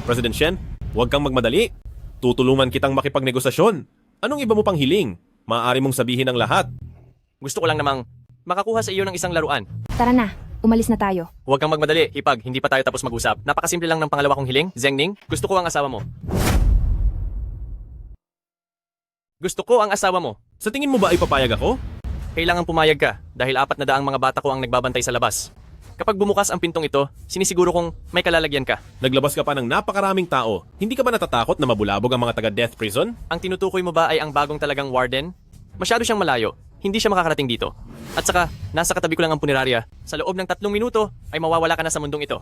President Shen, huwag kang magmadali. Tutulungan kitang makipagnegosasyon. Anong iba mo pang hiling? Maaari mong sabihin ang lahat. Gusto ko lang namang makakuha sa iyo ng isang laruan. Tara na, umalis na tayo. Huwag kang magmadali, Hipag. Hindi pa tayo tapos mag-usap. Napakasimple lang ng pangalawa kong hiling, Zhengning. Gusto ko ang asawa mo. Gusto ko ang asawa mo. Sa tingin mo ba ay papayag ako? Kailangang pumayag ka dahil 400 mga bata ko ang nagbabantay sa labas. Kapag bumukas ang pintong ito, sinisiguro kong may kalalagyan ka. Naglabas ka pa ng napakaraming tao. Hindi ka ba natatakot na mabulabog ang mga taga-death prison? Ang tinutukoy mo ba ay ang bagong talagang warden? Masyado siyang malayo. Hindi siya makakarating dito. At saka, nasa katabi ko lang ang punerarya. Sa loob ng 3 minuto, ay mawawala ka na sa mundong ito.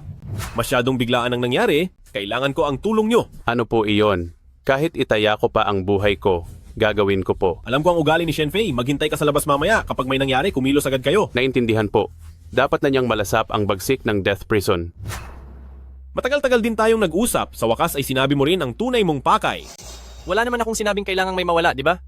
Masyadong biglaan ang nangyari. Kailangan ko ang tulong nyo. Ano po iyon? Kahit itaya ko pa ang buhay ko, gagawin ko po. Alam ko ang ugali ni Shenfei. Maghintay ka sa labas mamaya. Kapag may nangyari, kumilos agad kayo. Naintindihan po. Dapat na niyang malasap ang bagsik ng death prison. Matagal-tagal din tayong nag-usap. Sa wakas ay sinabi mo rin ang tunay mong pakay. Wala naman akong sinabing kailangang may mawala, di ba?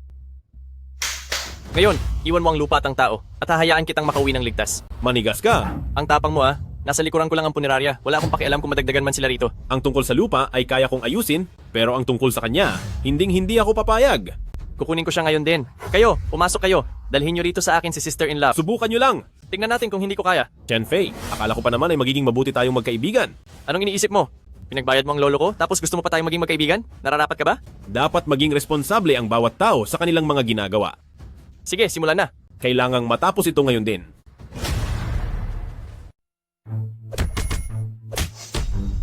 Ngayon, iwan mo ang lupa at ang tao at hahayaan kitang makauwi ng ligtas. Manigas ka. Ang tapang mo nasa likuran ko lang ang punerarya. Wala akong pakialam kung madagdagan man sila rito. Ang tungkol sa lupa ay kaya kong ayusin, pero ang tungkol sa kanya, hindi ako papayag. Kukunin ko siya ngayon din. Kayo, pumasok kayo. Dalhin nyo rito sa akin si sister-in-law. Subukan nyo lang. Tingnan natin kung hindi ko kaya. Shenfei, akala ko pa naman ay magiging mabuti tayong magkaibigan. Anong iniisip mo? Pinagbayad mo ang lolo ko, tapos gusto mo pa tayong maging magkaibigan? Nararapat ka ba? Dapat maging responsable ang bawat tao sa kanilang mga ginagawa. Sige, simulan na. Kailangang matapos ito ngayon din.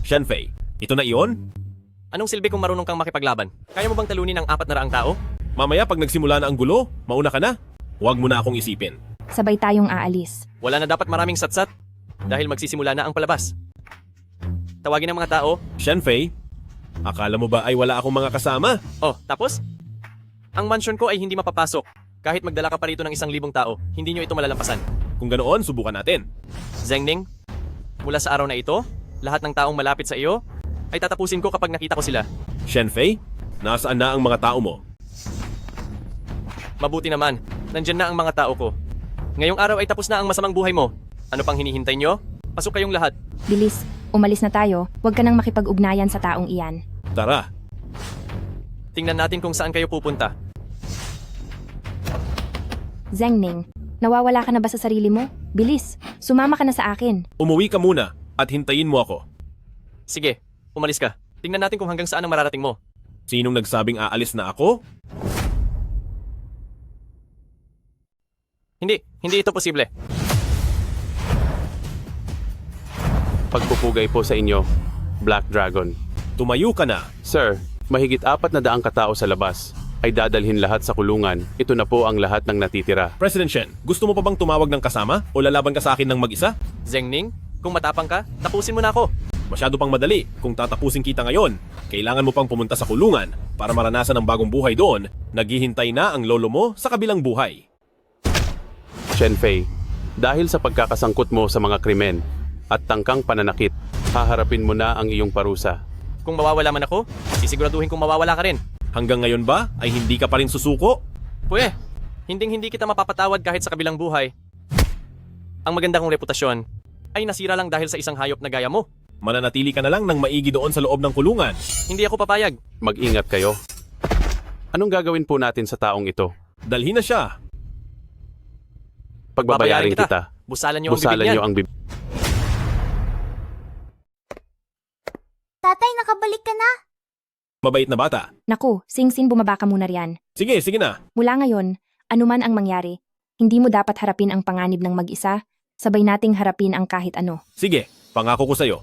Shenfei, ito na iyon? Anong silbi kung marunong kang makipaglaban? Kaya mo bang talunin ang 400 tao? Mamaya pag nagsimula na ang gulo, mauna ka na. Huwag mo na akong isipin. Sabay tayong aalis. Wala na dapat maraming satsat dahil magsisimula na ang palabas. Tawagin ang mga tao. Shenfei, akala mo ba ay wala akong mga kasama? Oh, tapos? Ang mansion ko ay hindi mapapasok. Kahit magdala ka pa rito ng 1,000 tao, hindi nyo ito malalampasan. Kung ganoon, subukan natin. Zhengning, mula sa araw na ito, lahat ng taong malapit sa iyo ay tatapusin ko kapag nakita ko sila. Shenfei, nasaan na ang mga tao mo? Mabuti naman, nandyan na ang mga tao ko. Ngayong araw ay tapos na ang masamang buhay mo. Ano pang hinihintay nyo? Pasok kayong lahat. Bilis, umalis na tayo. Huwag ka nang makipag-ugnayan sa taong iyan. Tara. Tingnan natin kung saan kayo pupunta. Zhengning, nawawala ka na ba sa sarili mo? Bilis, sumama ka na sa akin. Umuwi ka muna at hintayin mo ako. Sige, umalis ka. Tingnan natin kung hanggang saan ang mararating mo. Sinong nagsabing aalis na ako? Hindi ito posible. Pagpupugay po sa inyo, Black Dragon. Tumayo ka na. Sir, mahigit 400 katao sa labas ay dadalhin lahat sa kulungan. Ito na po ang lahat ng natitira. President Shen, gusto mo pa bang tumawag ng kasama o lalaban ka sa akin ng mag-isa? Zhengning, kung matapang ka, tapusin mo na ako. Masyado pang madali. Kung tatapusin kita ngayon, kailangan mo pang pumunta sa kulungan para maranasan ang bagong buhay doon. Naghihintay na ang lolo mo sa kabilang buhay. Shenfei, dahil sa pagkakasangkot mo sa mga krimen at tangkang pananakit, haharapin mo na ang iyong parusa. Kung mawawala man ako, sisiguraduhin kong mawawala ka rin. Hanggang ngayon ba ay hindi ka pa rin susuko? Pwe, hindi kita mapapatawad kahit sa kabilang buhay. Ang maganda kong reputasyon ay nasira lang dahil sa isang hayop na gaya mo. Mananatili ka na lang ng maigi doon sa loob ng kulungan. Hindi ako papayag. Mag-ingat kayo. Anong gagawin po natin sa taong ito? Dalhin na siya. Pagbabayarin Babayarin kita. Busalan niyo ang Busalan bibig niyan. niyo ang bibig. Tatay, nakabalik ka na? Mabait na bata. Naku, Sing-Sin, bumaba ka muna riyan. Sige na. Mula ngayon, anuman ang mangyari, hindi mo dapat harapin ang panganib ng mag-isa, sabay nating harapin ang kahit ano. Sige, pangako ko sa'yo.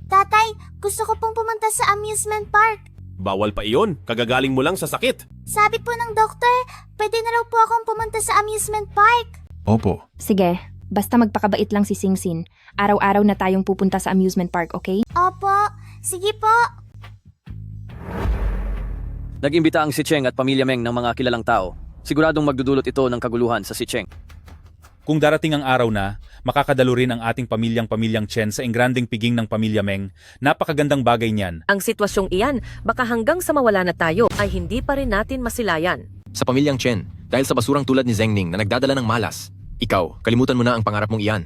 Tatay, gusto ko pong pumunta sa amusement park. Bawal pa iyon, kagagaling mo lang sa sakit. Sabi po ng doktor, pwede na raw po akong pumunta sa amusement park. Opo. Sige, basta magpakabait lang si Sing-Sin. Araw-araw na tayong pupunta sa amusement park, okay? Opo, sige po. Nag-imbita ang si Cheng at pamilya Meng ng mga kilalang tao. Siguradong magdudulot ito ng kaguluhan sa si Cheng. Kung darating ang araw na, makakadalo rin ang ating pamilyang Chen sa engranding piging ng pamilya Meng, napakagandang bagay niyan. Ang sitwasyong iyan, baka hanggang sa mawala na tayo ay hindi pa rin natin masilayan. Sa pamilyang Chen, dahil sa basurang tulad ni Zheng Ning na nagdadala ng malas, ikaw, kalimutan mo na ang pangarap mong iyan.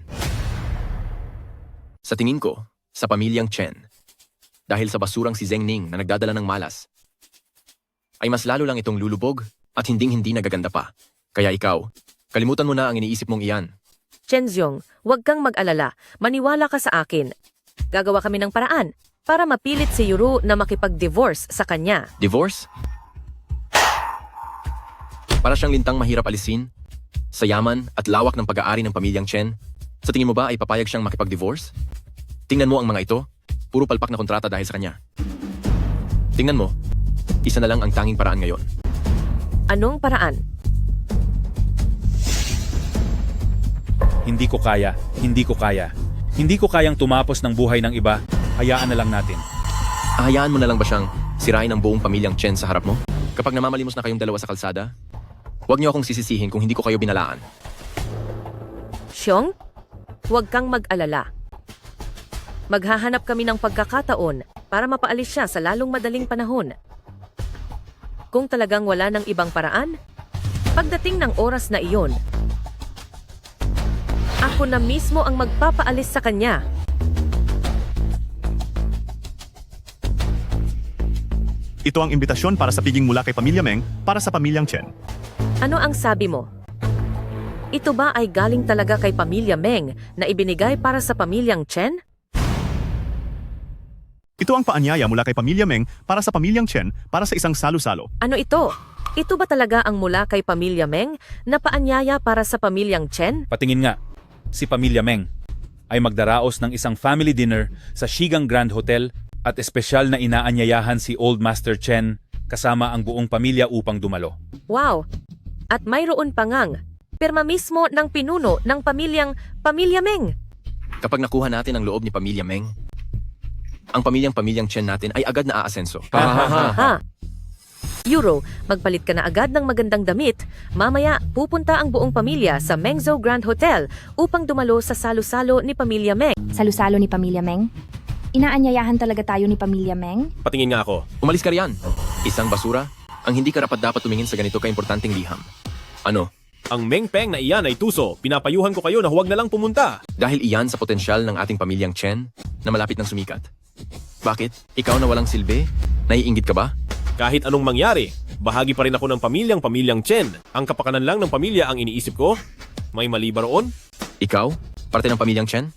Sa tingin ko, sa pamilyang Chen, dahil sa basurang si Zheng Ning na nagdadala ng malas, ay mas lalo lang itong lulubog at hinding-hindi nagaganda pa. Kaya ikaw, kalimutan mo na ang iniisip mong iyan. Chen Xiong, huwag kang mag-alala. Maniwala ka sa akin. Gagawa kami ng paraan para mapilit si Yuru na makipag-divorce sa kanya. Divorce? Para siyang lintang mahirap alisin, sa yaman at lawak ng pag-aari ng pamilyang Chen, sa tingin mo ba ay papayag siyang makipag-divorce? Tingnan mo ang mga ito, puro palpak na kontrata dahil sa kanya. Tingnan mo, isa na lang ang tanging paraan ngayon. Anong paraan? Hindi ko kaya. Hindi ko kayang tumapos ng buhay ng iba. Hayaan na lang natin. Ahayaan mo na lang ba siyang sirain ang buong pamilyang Chen sa harap mo? Kapag namamalimos na kayong dalawa sa kalsada, huwag niyo akong sisisihin kung hindi ko kayo binalaan. Xiong, huwag kang mag-alala. Maghahanap kami ng pagkakataon para mapaalis siya sa lalong madaling panahon. Kung talagang wala ng ibang paraan, pagdating ng oras na iyon, ako na mismo ang magpapaalis sa kanya. Ito ang imbitasyon para sa piging mula kay pamilya Meng para sa pamilyang Chen. Ano ang sabi mo? Ito ba ay galing talaga kay pamilya Meng na ibinigay para sa pamilyang Chen? Ito ang paanyaya mula kay pamilya Meng para sa pamilyang Chen para sa isang salo-salo. Ano ito? Ito ba talaga ang mula kay pamilya Meng na paanyaya para sa pamilyang Chen? Patingin nga, si pamilya Meng ay magdaraos ng isang family dinner sa Shigang Grand Hotel at espesyal na inaanyayahan si Old Master Chen kasama ang buong pamilya upang dumalo. Wow! At mayroon pa ngang pirma mismo ng pinuno ng pamilya Meng. Kapag nakuha natin ang loob ni pamilya Meng, ang pamilyang Chen natin ay agad na aasenso. Ha? Yuro, magpalit ka na agad ng magandang damit. Mamaya, pupunta ang buong pamilya sa Mengzhou Grand Hotel upang dumalo sa salo-salo ni pamilya Meng. Salo-salo ni pamilya Meng? Inaanyayahan talaga tayo ni pamilya Meng? Patingin nga ako. Umalis ka riyan. Isang basura, ang hindi karapat-dapat tumingin sa ganito kaimportanteng liham. Ano? Ang Meng Peng na iyan ay tuso. Pinapayuhan ko kayo na huwag na lang pumunta. Dahil iyan sa potensyal ng ating pamilyang Chen na malapit ng sumikat. Bakit? Ikaw na walang silbi? Naiinggit ka ba? Kahit anong mangyari, bahagi pa rin ako ng pamilyang Chen. Ang kapakanan lang ng pamilya ang iniisip ko. May mali ba roon? Ikaw? Parte ng pamilyang Chen?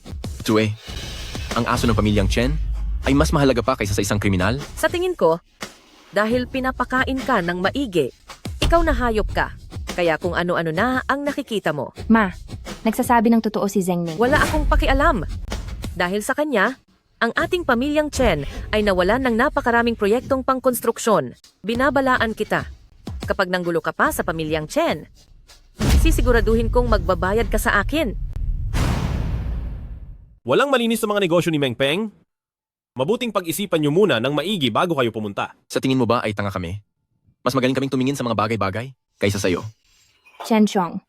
Tsue, ang aso ng pamilyang Chen ay mas mahalaga pa kaysa sa isang kriminal? Sa tingin ko, dahil pinapakain ka ng maigi, ikaw na hayop ka. Kaya kung ano-ano na ang nakikita mo. Ma, nagsasabi ng totoo si Zheng Ning. Wala akong pakialam. Dahil sa kanya, ang ating pamilyang Chen ay nawalan ng napakaraming proyektong pangkonstruksyon. Binabalaan kita. Kapag nanggulo ka pa sa pamilyang Chen, sisiguraduhin kong magbabayad ka sa akin. Walang malinis sa mga negosyo ni Meng Peng. Mabuting pag-isipan niyo muna ng maigi bago kayo pumunta. Sa tingin mo ba ay tanga kami? Mas magaling kaming tumingin sa mga bagay-bagay kaysa sa'yo. Chen Xiong.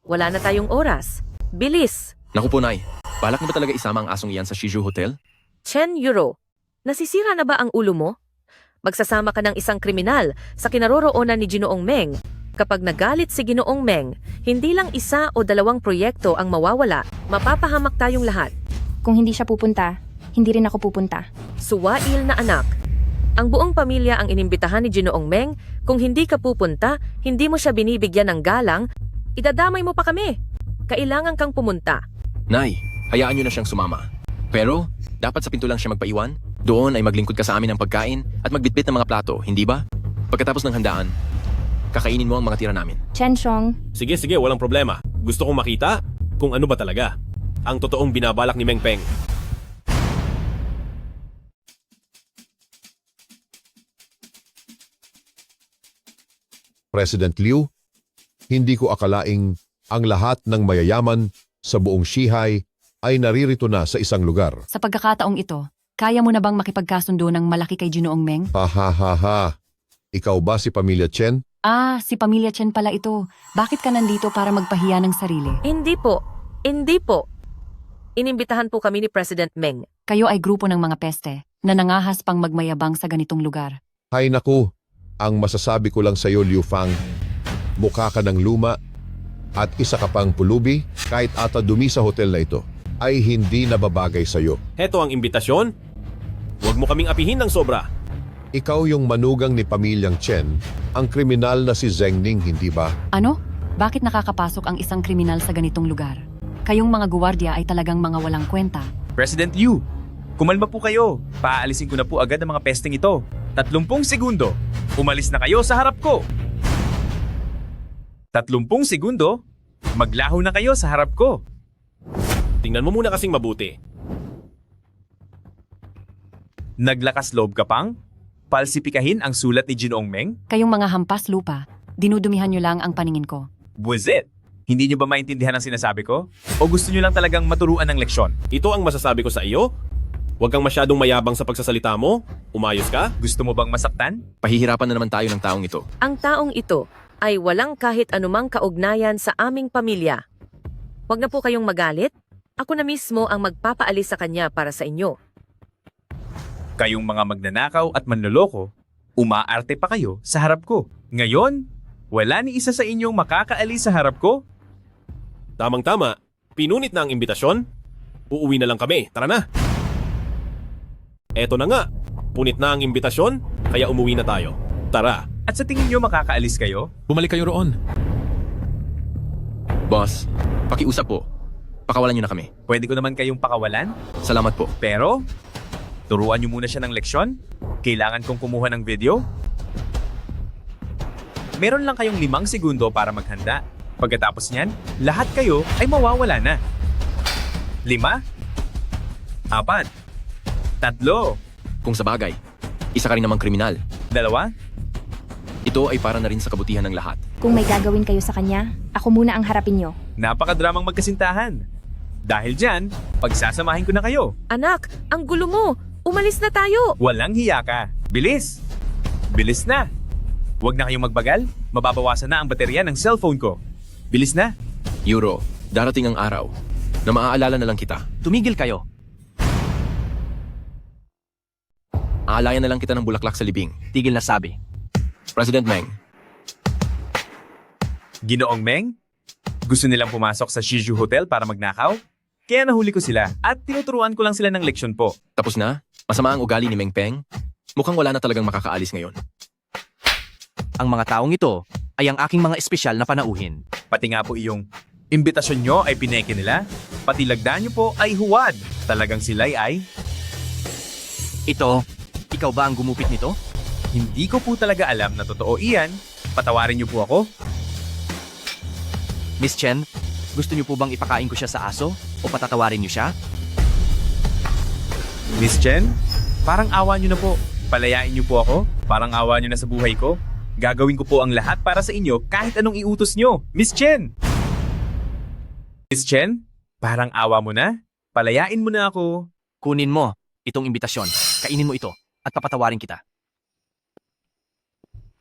Wala na tayong oras. Bilis! Naku po, Nay. Balak mo ba talaga isama ang asong iyan sa Shiju Hotel? Chen Yuro, nasisira na ba ang ulo mo? Magsasama ka ng isang kriminal sa kinaroroonan ni Ginoong Meng. Kapag nagalit si Ginoong Meng, hindi lang isa o dalawang proyekto ang mawawala, mapapahamak tayong lahat. Kung hindi siya pupunta, hindi rin ako pupunta. Suwail na anak. Ang buong pamilya ang inimbitahan ni Ginoong Meng. Kung hindi ka pupunta, hindi mo siya binibigyan ng galang, idadamay mo pa kami. Kailangan kang pumunta. Nay, hayaan nyo na siyang sumama. Pero, dapat sa pinto lang siya magpaiwan. Doon ay maglingkod ka sa amin ng pagkain at magbitbit ng mga plato, hindi ba? Pagkatapos ng handaan, kakainin mo ang mga tira namin. Chenshong, Sige, walang problema. Gusto kong makita kung ano ba talaga ang totoong binabalak ni Meng Peng. President Liu, hindi ko akalaing ang lahat ng mayayaman sa buong Shihay ay naririto na sa isang lugar. Sa pagkakataong ito, kaya mo na bang makipagkasundo ng malaki kay Ginoong Meng? Ha ha ha ha. Ikaw ba si Pamilya Chen? Ah, si Pamilya Chen pala ito. Bakit ka nandito para magpahiya ng sarili? Hindi po. Inimbitahan po kami ni President Meng. Kayo ay grupo ng mga peste na nangahas pang magmayabang sa ganitong lugar. Hay naku, ang masasabi ko lang sa iyo, Liu Fang, mukha ka ng luma at isa ka pang pulubi kahit ata dumi sa hotel na ito ay hindi nababagay sa iyo. Heto ang imbitasyon. Huwag mo kaming apihin ng sobra. Ikaw yung manugang ni Pamilyang Chen, ang kriminal na si Zheng Ning, hindi ba? Ano? Bakit nakakapasok ang isang kriminal sa ganitong lugar? Kayong mga guwardiya ay talagang mga walang kwenta. President Liu, kumalma po kayo. Paalisin ko na po agad ang mga pesting ito. 30 segundo. Umalis na kayo sa harap ko. 30 segundo. Maglaho na kayo sa harap ko. Tingnan mo muna kasing mabuti. Naglakas loob ka pang? Palsipikahin ang sulat ni Ginoong Meng? Kayong mga hampas lupa, dinudumihan nyo lang ang paningin ko. Buwizit! Hindi nyo ba maintindihan ang sinasabi ko? O gusto nyo lang talagang maturuan ng leksyon? Ito ang masasabi ko sa iyo? Huwag kang masyadong mayabang sa pagsasalita mo. Umayos ka? Gusto mo bang masaktan? Pahihirapan na naman tayo ng taong ito. Ang taong ito ay walang kahit anumang kaugnayan sa aming pamilya. Huwag na po kayong magalit. Ako na mismo ang magpapaalis sa kanya para sa inyo. Kayong mga magnanakaw at manloloko, umaarte pa kayo sa harap ko. Ngayon, wala ni isa sa inyong makakaalis sa harap ko? Tamang-tama. Pinunit na ang imbitasyon. Uuwi na lang kami. Tara na. Eto na nga. Punit na ang imbitasyon, kaya umuwi na tayo. Tara. At sa tingin nyo makakaalis kayo? Bumalik kayo roon. Boss, pakiusap po. Pakawalan nyo na kami. Pwede ko naman kayong pakawalan? Salamat po. Pero, turuan nyo muna siya ng leksyon? Kailangan kong kumuha ng video? Meron lang kayong 5 segundo para maghanda. Pagkatapos niyan, lahat kayo ay mawawala na. 5, 4, 3, Kung sa bagay, isa ka rin namang kriminal. 2, Ito ay para na rin sa kabutihan ng lahat. kung may gagawin kayo sa kanya, ako muna ang harapin nyo. napakadramang magkasintahan. Dahil dyan, pagsasamahin ko na kayo. Anak, ang gulo mo. Umalis na tayo. Walang hiya ka. Bilis! Bilis na! Huwag na kayong magbagal. Mababawasan na ang baterya ng cellphone ko. Bilis na! Euro, darating ang araw na maaalala na lang kita. Tumigil kayo. Aalayan na lang kita ng bulaklak sa libing. Tigil na sabi. President Meng, Ginoong Meng? Gusto nilang pumasok sa Shiju Hotel para magnakaw? Kaya nahuli ko sila at tinuturuan ko lang sila ng leksyon po. tapos na? Masama ang ugali ni Meng Peng? Mukhang wala na talagang makakaalis ngayon. Ang mga taong ito ay ang aking mga espesyal na panauhin. Pati nga po iyong imbitasyon nyo ay pineke nila. Pati lagda nyo po ay huwad. Talagang sila'y ay... Ito, ikaw ba ang gumupit nito? Hindi ko po talaga alam na totoo iyan. Patawarin niyo po ako. Miss Chen, gusto niyo po bang ipakain ko siya sa aso o patatawarin niyo siya? Miss Chen, parang awa niyo na po. Palayain niyo po ako. Parang awa niyo na sa buhay ko. Gagawin ko po ang lahat para sa inyo kahit anong iutos niyo. Miss Chen! Miss Chen, parang awa mo na. Palayain mo na ako. Kunin mo itong imbitasyon. Kainin mo ito at papatawarin kita.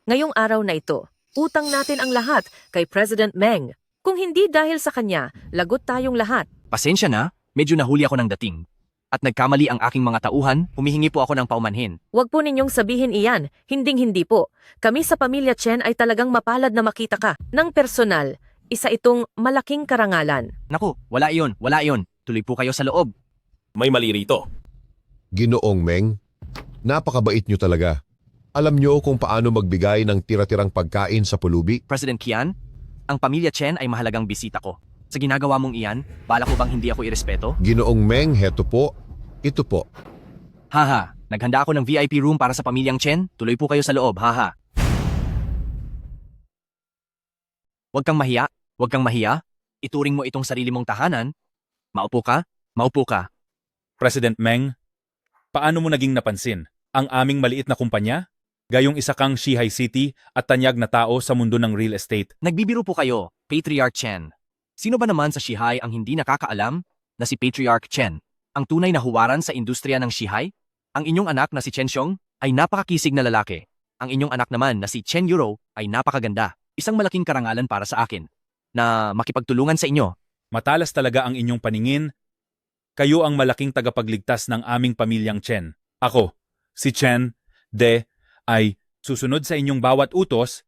Ngayong araw na ito, utang natin ang lahat kay President Meng. Kung hindi dahil sa kanya, lagot tayong lahat. Pasensya na, medyo nahuli ako ng dating. at nagkamali ang aking mga tauhan, humihingi po ako ng paumanhin. Huwag po ninyong sabihin iyan, hinding-hindi po. Kami sa pamilya Chen ay talagang mapalad na makita ka. Ng personal, isa itong malaking karangalan. Naku, wala iyon. Tuloy po kayo sa loob. May mali rito. Ginoong Meng, napakabait nyo talaga. Alam nyo kung paano magbigay ng tira-tirang pagkain sa pulubi? President Kian, ang pamilya Chen ay mahalagang bisita ko. Sa ginagawa mong iyan, bala ko bang hindi ako irespeto? Ginoong Meng, heto po. Ito po. Haha, naghanda ako ng VIP room para sa pamilyang Chen. Tuloy po kayo sa loob, haha. Huwag kang mahiya. Ituring mo itong sarili mong tahanan. Maupo ka. President Meng, paano mo naging napansin ang aming maliit na kumpanya? Gayong isa kang Shihai City at tanyag na tao sa mundo ng real estate. Nagbibiro po kayo, Patriarch Chen. Sino ba naman sa Shihai ang hindi nakakaalam na si Patriarch Chen? Ang tunay na huwaran sa industriya ng Shihai? Ang inyong anak na si Chen Xiong ay napakakisig na lalaki. Ang inyong anak naman na si Chen Euro ay napakaganda. Isang malaking karangalan para sa akin na makipagtulungan sa inyo. Matalas talaga ang inyong paningin. Kayo ang malaking tagapagligtas ng aming pamilyang Chen. Ako, si Chen De, ay susunod sa inyong bawat utos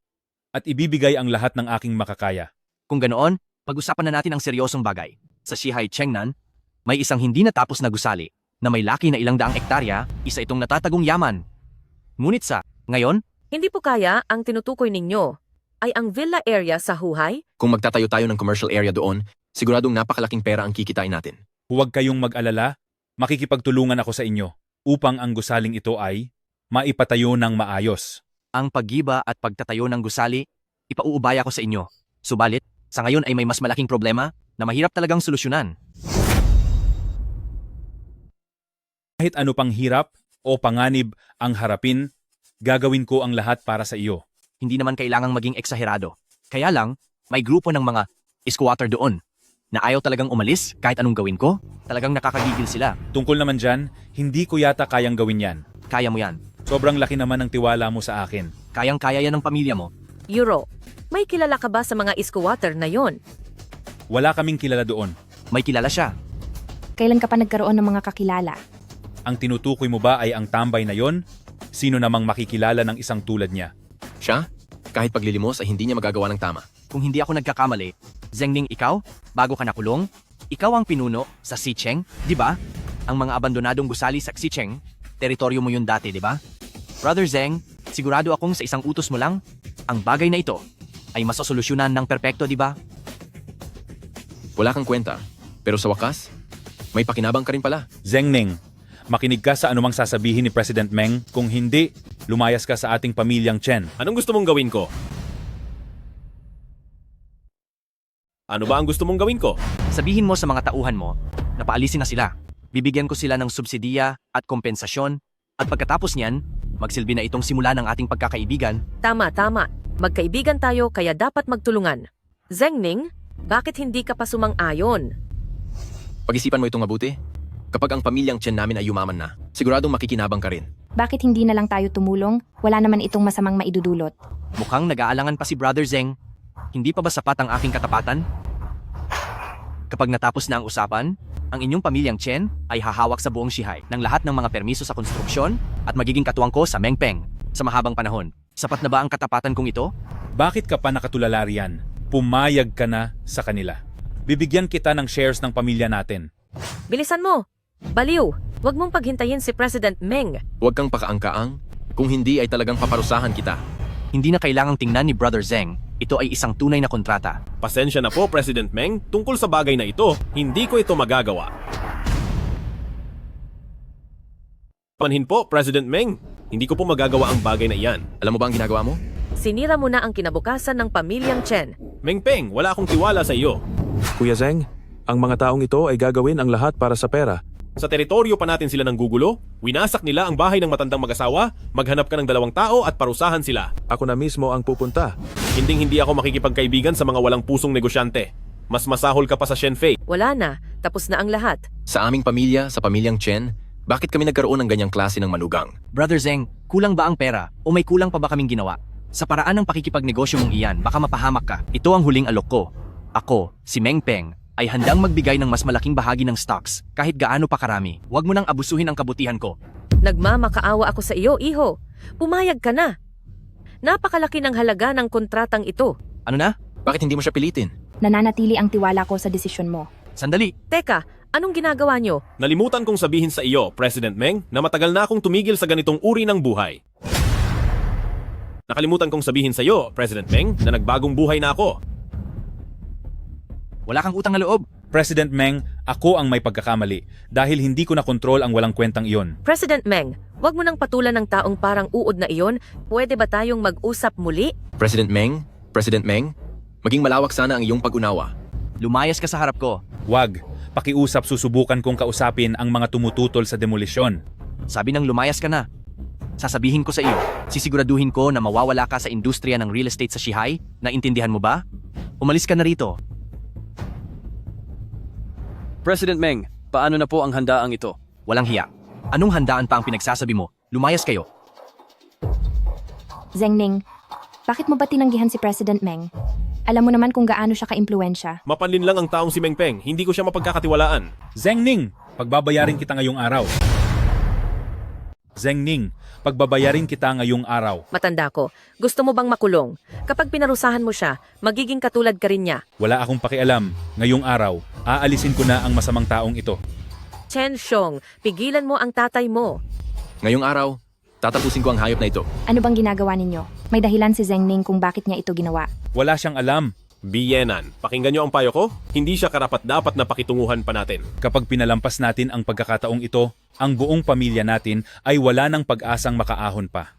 at ibibigay ang lahat ng aking makakaya. Kung ganoon, pag-usapan na natin ang seryosong bagay. Sa Shihai Chengnan, may isang hindi natapos na gusali na may laki na ilang daang ektarya, isa itong natatagong yaman. Ngunit ngayon, Hindi po kaya ang tinutukoy ninyo ay ang villa area sa Huhay? Kung magtatayo tayo ng commercial area doon, siguradong napakalaking pera ang kikitain natin. Huwag kayong mag-alala, makikipagtulungan ako sa inyo upang ang gusaling ito ay maipatayo ng maayos. Ang paggiba at pagtatayo ng gusali, ipauubaya ko sa inyo. Subalit, sa ngayon ay may mas malaking problema na mahirap talagang solusyonan. Kahit ano pang hirap o panganib ang harapin, gagawin ko ang lahat para sa iyo. Hindi naman kailangang maging eksaherado. Kaya lang, may grupo ng mga squatter doon na ayaw talagang umalis kahit anong gawin ko. Talagang nakakagigil sila. Tungkol naman dyan, hindi ko yata kayang gawin yan. Kaya mo yan. Sobrang laki naman ng tiwala mo sa akin. Kayang-kaya yan ng pamilya mo. Euro, may kilala ka ba sa mga squatter na yon? Wala kaming kilala doon. May kilala siya. Kailan ka pa nagkaroon ng mga kakilala? Ang tinutukoy mo ba ay ang tambay na yon? Sino namang makikilala ng isang tulad niya? Siya? Kahit paglilimos ay hindi niya magagawa ng tama. Kung hindi ako nagkakamali, Zhengning ikaw, bago ka nakulong, ikaw ang pinuno sa Xicheng, di ba? Ang mga abandonadong gusali sa Xicheng, teritoryo mo yun dati, di ba? Brother Zeng, sigurado akong sa isang utos mo lang, ang bagay na ito ay masosolusyonan ng perpekto, di ba? Wala kang kwenta. Pero sa wakas, may pakinabang ka rin pala. Zhengning, makinig ka sa anumang sasabihin ni President Meng. Kung hindi, lumayas ka sa ating pamilyang Chen. Anong gusto mong gawin ko? Ano ba ang gusto mong gawin ko? Sabihin mo sa mga tauhan mo na paalisin na sila. Bibigyan ko sila ng subsidiya at kompensasyon at pagkatapos niyan, magsilbi na itong simula ng ating pagkakaibigan. Tama. Magkaibigan tayo kaya dapat magtulungan. Zhengning, bakit hindi ka pa sumang-ayon? Pag-isipan mo itong mabuti. Kapag ang pamilyang Chen namin ay yumaman na, siguradong makikinabang ka rin. Bakit hindi na lang tayo tumulong? Wala naman itong masamang maidudulot. Mukhang nag-aalangan pa si Brother Zeng. Hindi pa ba sapat ang aking katapatan? Kapag natapos na ang usapan, ang inyong pamilyang Chen ay hahawak sa buong Shihai ng lahat ng mga permiso sa konstruksyon at magiging katuwang ko sa Mengpeng sa mahabang panahon. Sapat na ba ang katapatan kong ito? Bakit ka pa nakatulala riyan? Pumayag ka na sa kanila. Bibigyan kita ng shares ng pamilya natin. Bilisan mo! Baliw! Huwag mong paghintayin si President Meng. Huwag kang pakaangkaang. Kung hindi ay talagang paparusahan kita. Hindi na kailangang tingnan ni Brother Zeng. Ito ay isang tunay na kontrata. Pasensya na po, President Meng. Tungkol sa bagay na ito, hindi ko ito magagawa. Panhin po, President Meng. Hindi ko po magagawa ang bagay na iyan. Alam mo ba ang ginagawa mo? Sinira mo na ang kinabukasan ng pamilyang Chen. Mengpeng, wala akong tiwala sa iyo. Kuya Zeng, ang mga taong ito ay gagawin ang lahat para sa pera. Sa teritoryo pa natin sila ng gugulo, winasak nila ang bahay ng matandang mag-asawa, maghanap ka ng 2 tao at parusahan sila. Ako na mismo ang pupunta. Hindi ako makikipagkaibigan sa mga walang pusong negosyante. Mas masahol ka pa sa Shenfei. Wala na, tapos na ang lahat. Sa aming pamilya, sa pamilyang Chen, bakit kami nagkaroon ng ganyang klase ng manugang? Brother Zeng, kulang ba ang pera o may kulang pa ba kaming ginawa? Sa paraan ng pakikipagnegosyo mong iyan, baka mapahamak ka. Ito ang huling alok ko. Ako, si Mengpeng, ay handang magbigay ng mas malaking bahagi ng stocks kahit gaano pa karami. Huwag mo nang abusuhin ang kabutihan ko. Nagmamakaawa ako sa iyo, iho. Pumayag ka na. Napakalaki ng halaga ng kontratang ito. Ano na? Bakit hindi mo siya pilitin? Nananatili ang tiwala ko sa desisyon mo. Sandali. Teka, anong ginagawa nyo? Nalimutan kong sabihin sa iyo, President Meng, na matagal na akong tumigil sa ganitong uri ng buhay. Nakalimutan kong sabihin sa iyo, President Meng, na nagbagong buhay na ako. Wala kang utang na loob. President Meng, ako ang may pagkakamali dahil hindi ko na kontrol ang walang kwentang iyon. President Meng, wag mo nang patulan ng taong parang uod na iyon. Pwede ba tayong mag-usap muli? President Meng, maging malawak sana ang iyong pag-unawa. Lumayas ka sa harap ko. Wag, pakiusap susubukan kong kausapin ang mga tumututol sa demolisyon. Sabi ng lumayas ka na. Sasabihin ko sa iyo, sisiguraduhin ko na mawawala ka sa industriya ng real estate sa Shihai. Naintindihan mo ba? Umalis ka na rito. President Meng, paano na po ang handaang ito? Walang hiya. Anong handaan pa ang pinagsasabi mo? Lumayas kayo. Zhengning, bakit mo ba tinanggihan si President Meng? Alam mo naman kung gaano siya ka-impluensya. Mapanlin lang ang taong si Meng Peng, hindi ko siya mapagkakatiwalaan. Zhengning, pagbabayarin kita ngayong araw. Zhengning, pagbabayarin kita ngayong araw. Matanda ko, gusto mo bang makulong? Kapag pinarusahan mo siya, magiging katulad ka rin niya. Wala akong pakialam. Ngayong araw, aalisin ko na ang masamang taong ito. Chen Xiong, pigilan mo ang tatay mo. Ngayong araw, tatapusin ko ang hayop na ito. Ano bang ginagawa ninyo? May dahilan si Zhengning kung bakit niya ito ginawa. Wala siyang alam. Biyenan, pakinggan niyo ang payo ko, hindi siya karapat-dapat na pakitunguhan pa natin. Kapag pinalampas natin ang pagkakataong ito, ang buong pamilya natin ay wala ng pag-asang makaahon pa.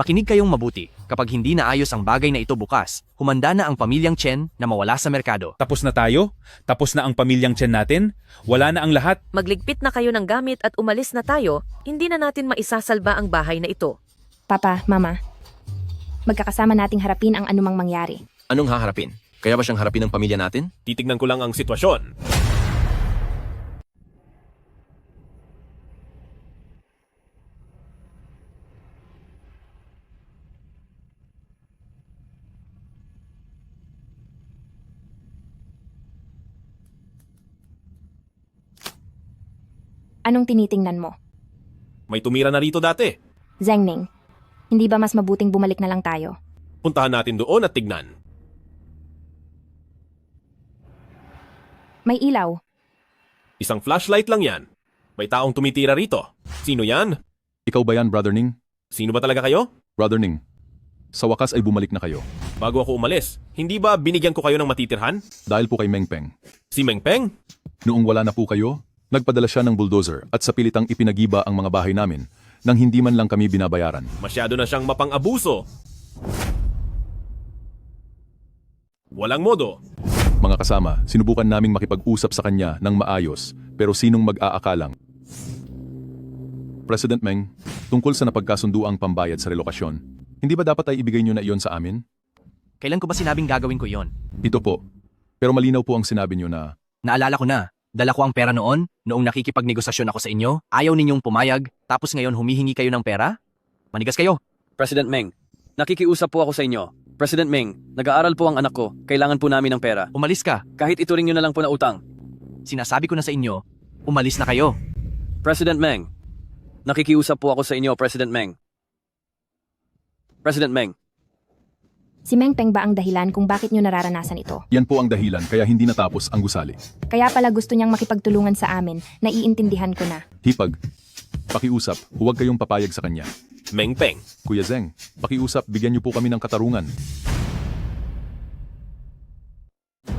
Makinig kayong mabuti. Kapag hindi naayos ang bagay na ito bukas, humanda na ang pamilyang Chen na mawala sa merkado. Tapos na tayo? Tapos na ang pamilyang Chen natin? Wala na ang lahat? Magligpit na kayo ng gamit at umalis na tayo, hindi na natin maisasalba ang bahay na ito. Papa, Mama, magkakasama nating harapin ang anumang mangyari. Anong haharapin? Kaya ba siyang harapin ng pamilya natin? Titignan ko lang ang sitwasyon. Anong tinitingnan mo? May tumira na rito dati. Zhengning, hindi ba mas mabuting bumalik na lang tayo? Puntahan natin doon at tignan. May ilaw. Isang flashlight lang yan. May taong tumitira rito. Sino yan? Ikaw ba yan, Brother Ning? Sino ba talaga kayo? Brother Ning, sa wakas ay bumalik na kayo. Bago ako umalis, hindi ba binigyan ko kayo ng matitirhan? Dahil po kay Meng Peng. Si Meng Peng? Noong wala na po kayo, nagpadala siya ng bulldozer at sa pilitang ipinagiba ang mga bahay namin nang hindi man lang kami binabayaran. Masyado na siyang mapang-abuso. Walang modo. Mga kasama, sinubukan naming makipag-usap sa kanya ng maayos, pero sinong mag-aakalang? President Meng, tungkol sa napagkasunduang pambayad sa relokasyon, hindi ba dapat ay ibigay niyo na iyon sa amin? Kailan ko ba sinabing gagawin ko iyon? Ito po. Pero malinaw po ang sinabi niyo na... Naalala ko na. Dala ko ang pera noong nakikipagnegosasyon ako sa inyo. Ayaw ninyong pumayag, tapos ngayon humihingi kayo ng pera? Manigas kayo. President Meng, nakikiusap po ako sa inyo. President Meng, nag-aaral po ang anak ko. Kailangan po namin ng pera. Umalis ka. Kahit ituring nyo na lang po na utang. Sinasabi ko na sa inyo, umalis na kayo. President Meng, nakikiusap po ako sa inyo, President Meng. President Meng. Si Meng Peng ba ang dahilan kung bakit nyo nararanasan ito? Yan po ang dahilan kaya hindi natapos ang gusali. Kaya pala gusto niyang makipagtulungan sa amin, naiintindihan ko na. Hipag, pakiusap, huwag kayong papayag sa kanya. Meng Peng. Kuya Zeng, pakiusap, bigyan niyo po kami ng katarungan.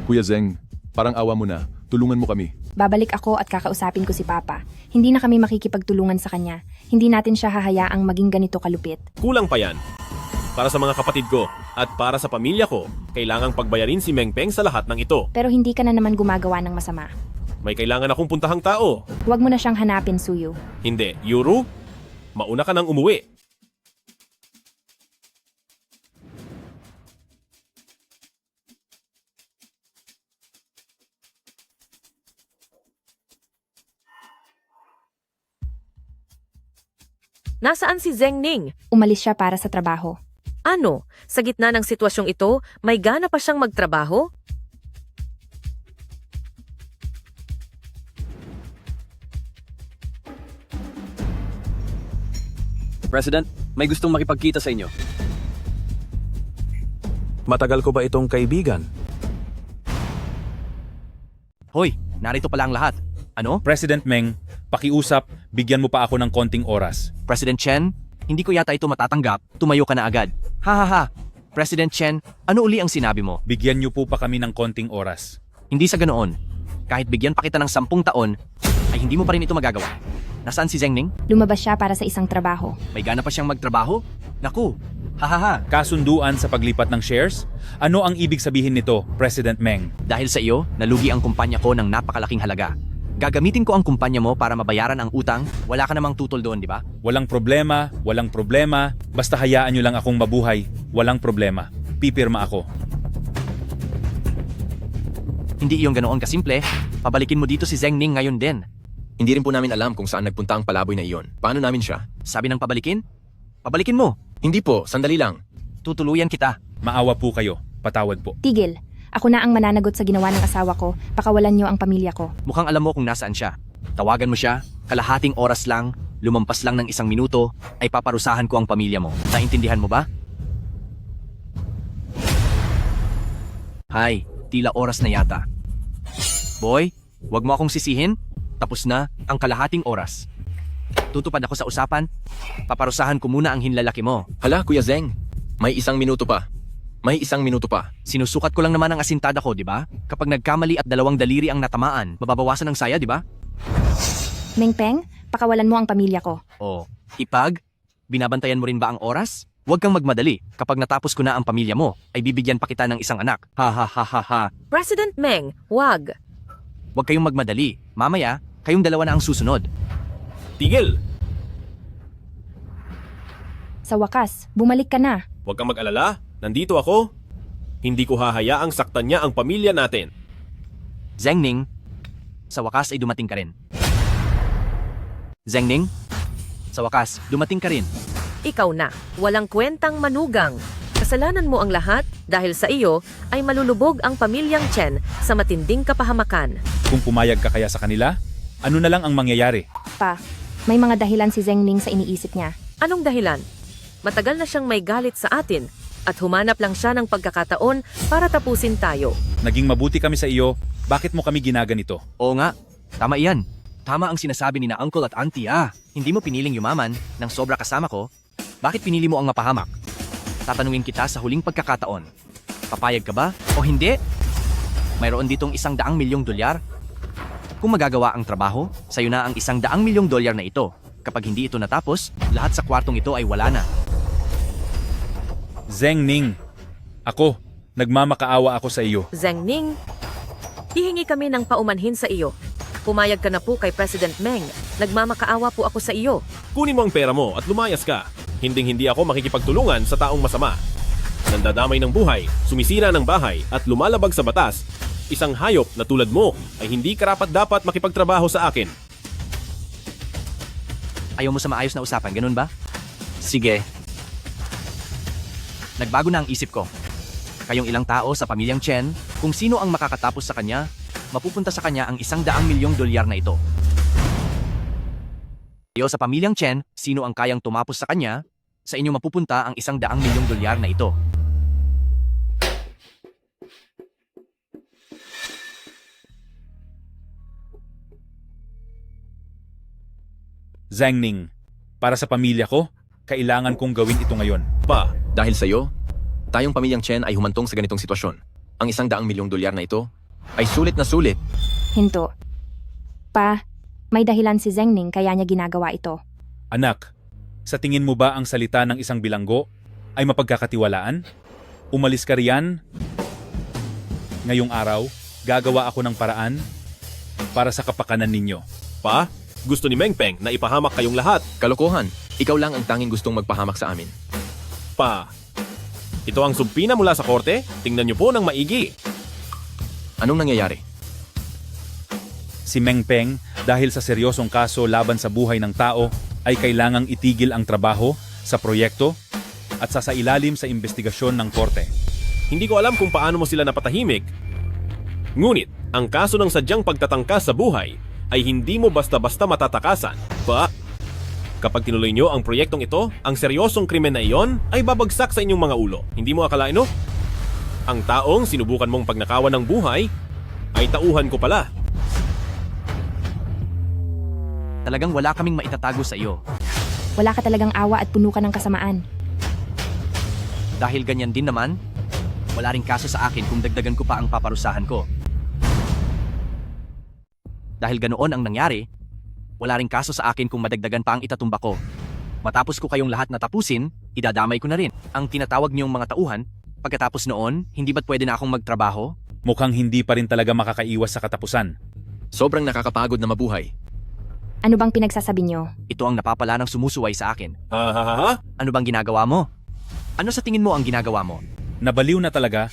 Kuya Zeng, parang awa mo na, tulungan mo kami. Babalik ako at kakausapin ko si Papa. Hindi na kami makikipagtulungan sa kanya. Hindi natin siya hahayaang maging ganito kalupit. Kulang pa yan. Para sa mga kapatid ko at para sa pamilya ko, kailangang pagbayarin si Meng Peng sa lahat ng ito. Pero hindi ka na naman gumagawa ng masama. May kailangan akong puntahang tao. Huwag mo na siyang hanapin, Suyu. Hindi, Yuru, mauna ka nang umuwi. Nasaan si Zhengning? Umalis siya para sa trabaho. Ano? Sa gitna ng sitwasyong ito, may gana pa siyang magtrabaho? President, may gustong makipagkita sa inyo. Matagal ko ba itong kaibigan? Hoy, narito pala ang lahat. Ano? President Meng, pakiusap, bigyan mo pa ako ng konting oras. President Chen, hindi ko yata ito matatanggap. Tumayo ka na agad. Ha ha ha. President Chen, ano uli ang sinabi mo? Bigyan niyo po pa kami ng konting oras. Hindi sa ganoon. Kahit bigyan pa kita ng 10 taon, ay hindi mo pa rin ito magagawa. Nasaan si Zheng Ning? Lumabas siya para sa isang trabaho. May gana pa siyang magtrabaho? Naku, hahaha. Kasunduan sa paglipat ng shares? Ano ang ibig sabihin nito, President Meng? Dahil sa iyo, nalugi ang kumpanya ko ng napakalaking halaga. Gagamitin ko ang kumpanya mo para mabayaran ang utang. Wala ka namang tutol doon, di ba? Walang problema, walang problema. Basta hayaan niyo lang akong mabuhay. Walang problema. Pipirma ako. Hindi iyon ganoon kasimple. Pabalikin mo dito si Zheng Ning ngayon din. Hindi rin po namin alam kung saan nagpunta ang palaboy na iyon. Paano namin siya? Sabi ng pabalikin? Pabalikin mo. Hindi po, sandali lang. Tutuluyan kita. Maawa po kayo. Patawad po. Tigil. Ako na ang mananagot sa ginawa ng asawa ko. Pakawalan niyo ang pamilya ko. Mukhang alam mo kung nasaan siya. Tawagan mo siya, kalahating oras lang, lumampas lang ng 1 minuto, ay paparusahan ko ang pamilya mo. Naintindihan mo ba? Hay, tila oras na yata. Boy, wag mo akong sisihin. Tapos na ang kalahating oras. Tutupad ako sa usapan. Paparusahan ko muna ang hinlalaki mo. Hala, Kuya Zeng. May 1 minuto pa. May 1 minuto pa. Sinusukat ko lang naman ang asintada ko, di ba? Kapag nagkamali at 2 daliri ang natamaan, mababawasan ng saya, di ba? Meng Peng, pakawalan mo ang pamilya ko. O, Ipag, binabantayan mo rin ba ang oras? Huwag kang magmadali. Kapag natapos ko na ang pamilya mo, ay bibigyan pa kita ng 1 anak. Ha ha ha ha ha. President Meng, wag. Huwag kayong magmadali. Mamaya, kayong 2 na ang susunod. Tigil! Sa wakas, bumalik ka na. Huwag kang mag-alala. Nandito ako. Hindi ko hahayaang saktan niya ang pamilya natin. Zheng Ning, sa wakas ay dumating ka rin. Zheng Ning, sa wakas, dumating ka rin. Ikaw na, walang kwentang manugang. Kasalanan mo ang lahat dahil sa iyo ay malulubog ang pamilyang Chen sa matinding kapahamakan. Kung pumayag ka kaya sa kanila, ano na lang ang mangyayari? Pa, may mga dahilan si Zheng Ning sa iniisip niya. Anong dahilan? Matagal na siyang may galit sa atin at humanap lang siya ng pagkakataon para tapusin tayo. Naging mabuti kami sa iyo, bakit mo kami ginaganito? Oo nga, tama iyan. Tama ang sinasabi ni na uncle at auntie Hindi mo piniling yumaman ng sobra kasama ko. Bakit pinili mo ang mapahamak? Tatanungin kita sa huling pagkakataon. Papayag ka ba o hindi? Mayroon ditong $100 milyong. Kung magagawa ang trabaho, sayo na ang $100 milyong na ito. Kapag hindi ito natapos, lahat sa kwartong ito ay wala na. Zheng Ning, ako, nagmamakaawa ako sa iyo. Zheng Ning, hihingi kami ng paumanhin sa iyo. Pumayag ka na po kay President Meng. Nagmamakaawa po ako sa iyo. Kunin mo ang pera mo at lumayas ka. Hinding-hindi ako makikipagtulungan sa taong masama. Nandadamay ng buhay, sumisira ng bahay at lumalabag sa batas. Isang hayop na tulad mo ay hindi karapat-dapat makipagtrabaho sa akin. Ayaw mo sa maayos na usapan, ganun ba? Sige. Nagbago na ang isip ko. Kayong ilang tao sa pamilyang Chen, kung sino ang makakatapos sa kanya, mapupunta sa kanya ang $100 milyong na ito. Kayo sa pamilyang Chen, sino ang kayang tumapos sa kanya, sa inyo mapupunta ang $100 milyong na ito. Zheng Ning, para sa pamilya ko, kailangan kong gawin ito ngayon. Pa, dahil sa iyo, tayong pamilyang Chen ay humantong sa ganitong sitwasyon. Ang $100 milyong na ito ay sulit na sulit. Hinto. Pa, may dahilan si Zheng Ning kaya niya ginagawa ito. Anak, sa tingin mo ba ang salita ng isang bilanggo ay mapagkakatiwalaan? Umalis ka riyan? Ngayong araw, gagawa ako ng paraan para sa kapakanan ninyo. Pa, gusto ni Meng Peng na ipahamak kayong lahat. Kalokohan, ikaw lang ang tanging gustong magpahamak sa amin. Pa, ito ang sumpina mula sa korte? Tingnan niyo po ng maigi. Anong nangyayari? Si Meng Peng, dahil sa seryosong kaso laban sa buhay ng tao, ay kailangang itigil ang trabaho sa proyekto at sasailalim sa investigasyon ng korte. Hindi ko alam kung paano mo sila napatahimik. Ngunit, ang kaso ng sadyang pagtatangkas sa buhay ay hindi mo basta-basta matatakasan. Pa, Kapag tinuloy nyo ang proyektong ito, ang seryosong krimen na iyon ay babagsak sa inyong mga ulo. Hindi mo akalain, no? Ang taong sinubukan mong pagnakawan ng buhay ay tauhan ko pala. Talagang wala kaming maitatago sa iyo. Wala ka talagang awa at puno ka ng kasamaan. Dahil ganyan din naman, wala ring kaso sa akin kung dagdagan ko pa ang paparusahan ko. Dahil ganoon ang nangyari, wala ring kaso sa akin kung madagdagan pa ang itatumba ko. Matapos ko kayong lahat natapusin, idadamay ko na rin. Ang tinatawag niyong mga tauhan, pagkatapos noon, hindi ba't pwede na akong magtrabaho? Mukhang hindi pa rin talaga makakaiwas sa katapusan. Sobrang nakakapagod na mabuhay. Ano bang pinagsasabi niyo? Ito ang napapala ng sumusuway sa akin. Ha? Ano bang ginagawa mo? Ano sa tingin mo ang ginagawa mo? Nabaliw na talaga.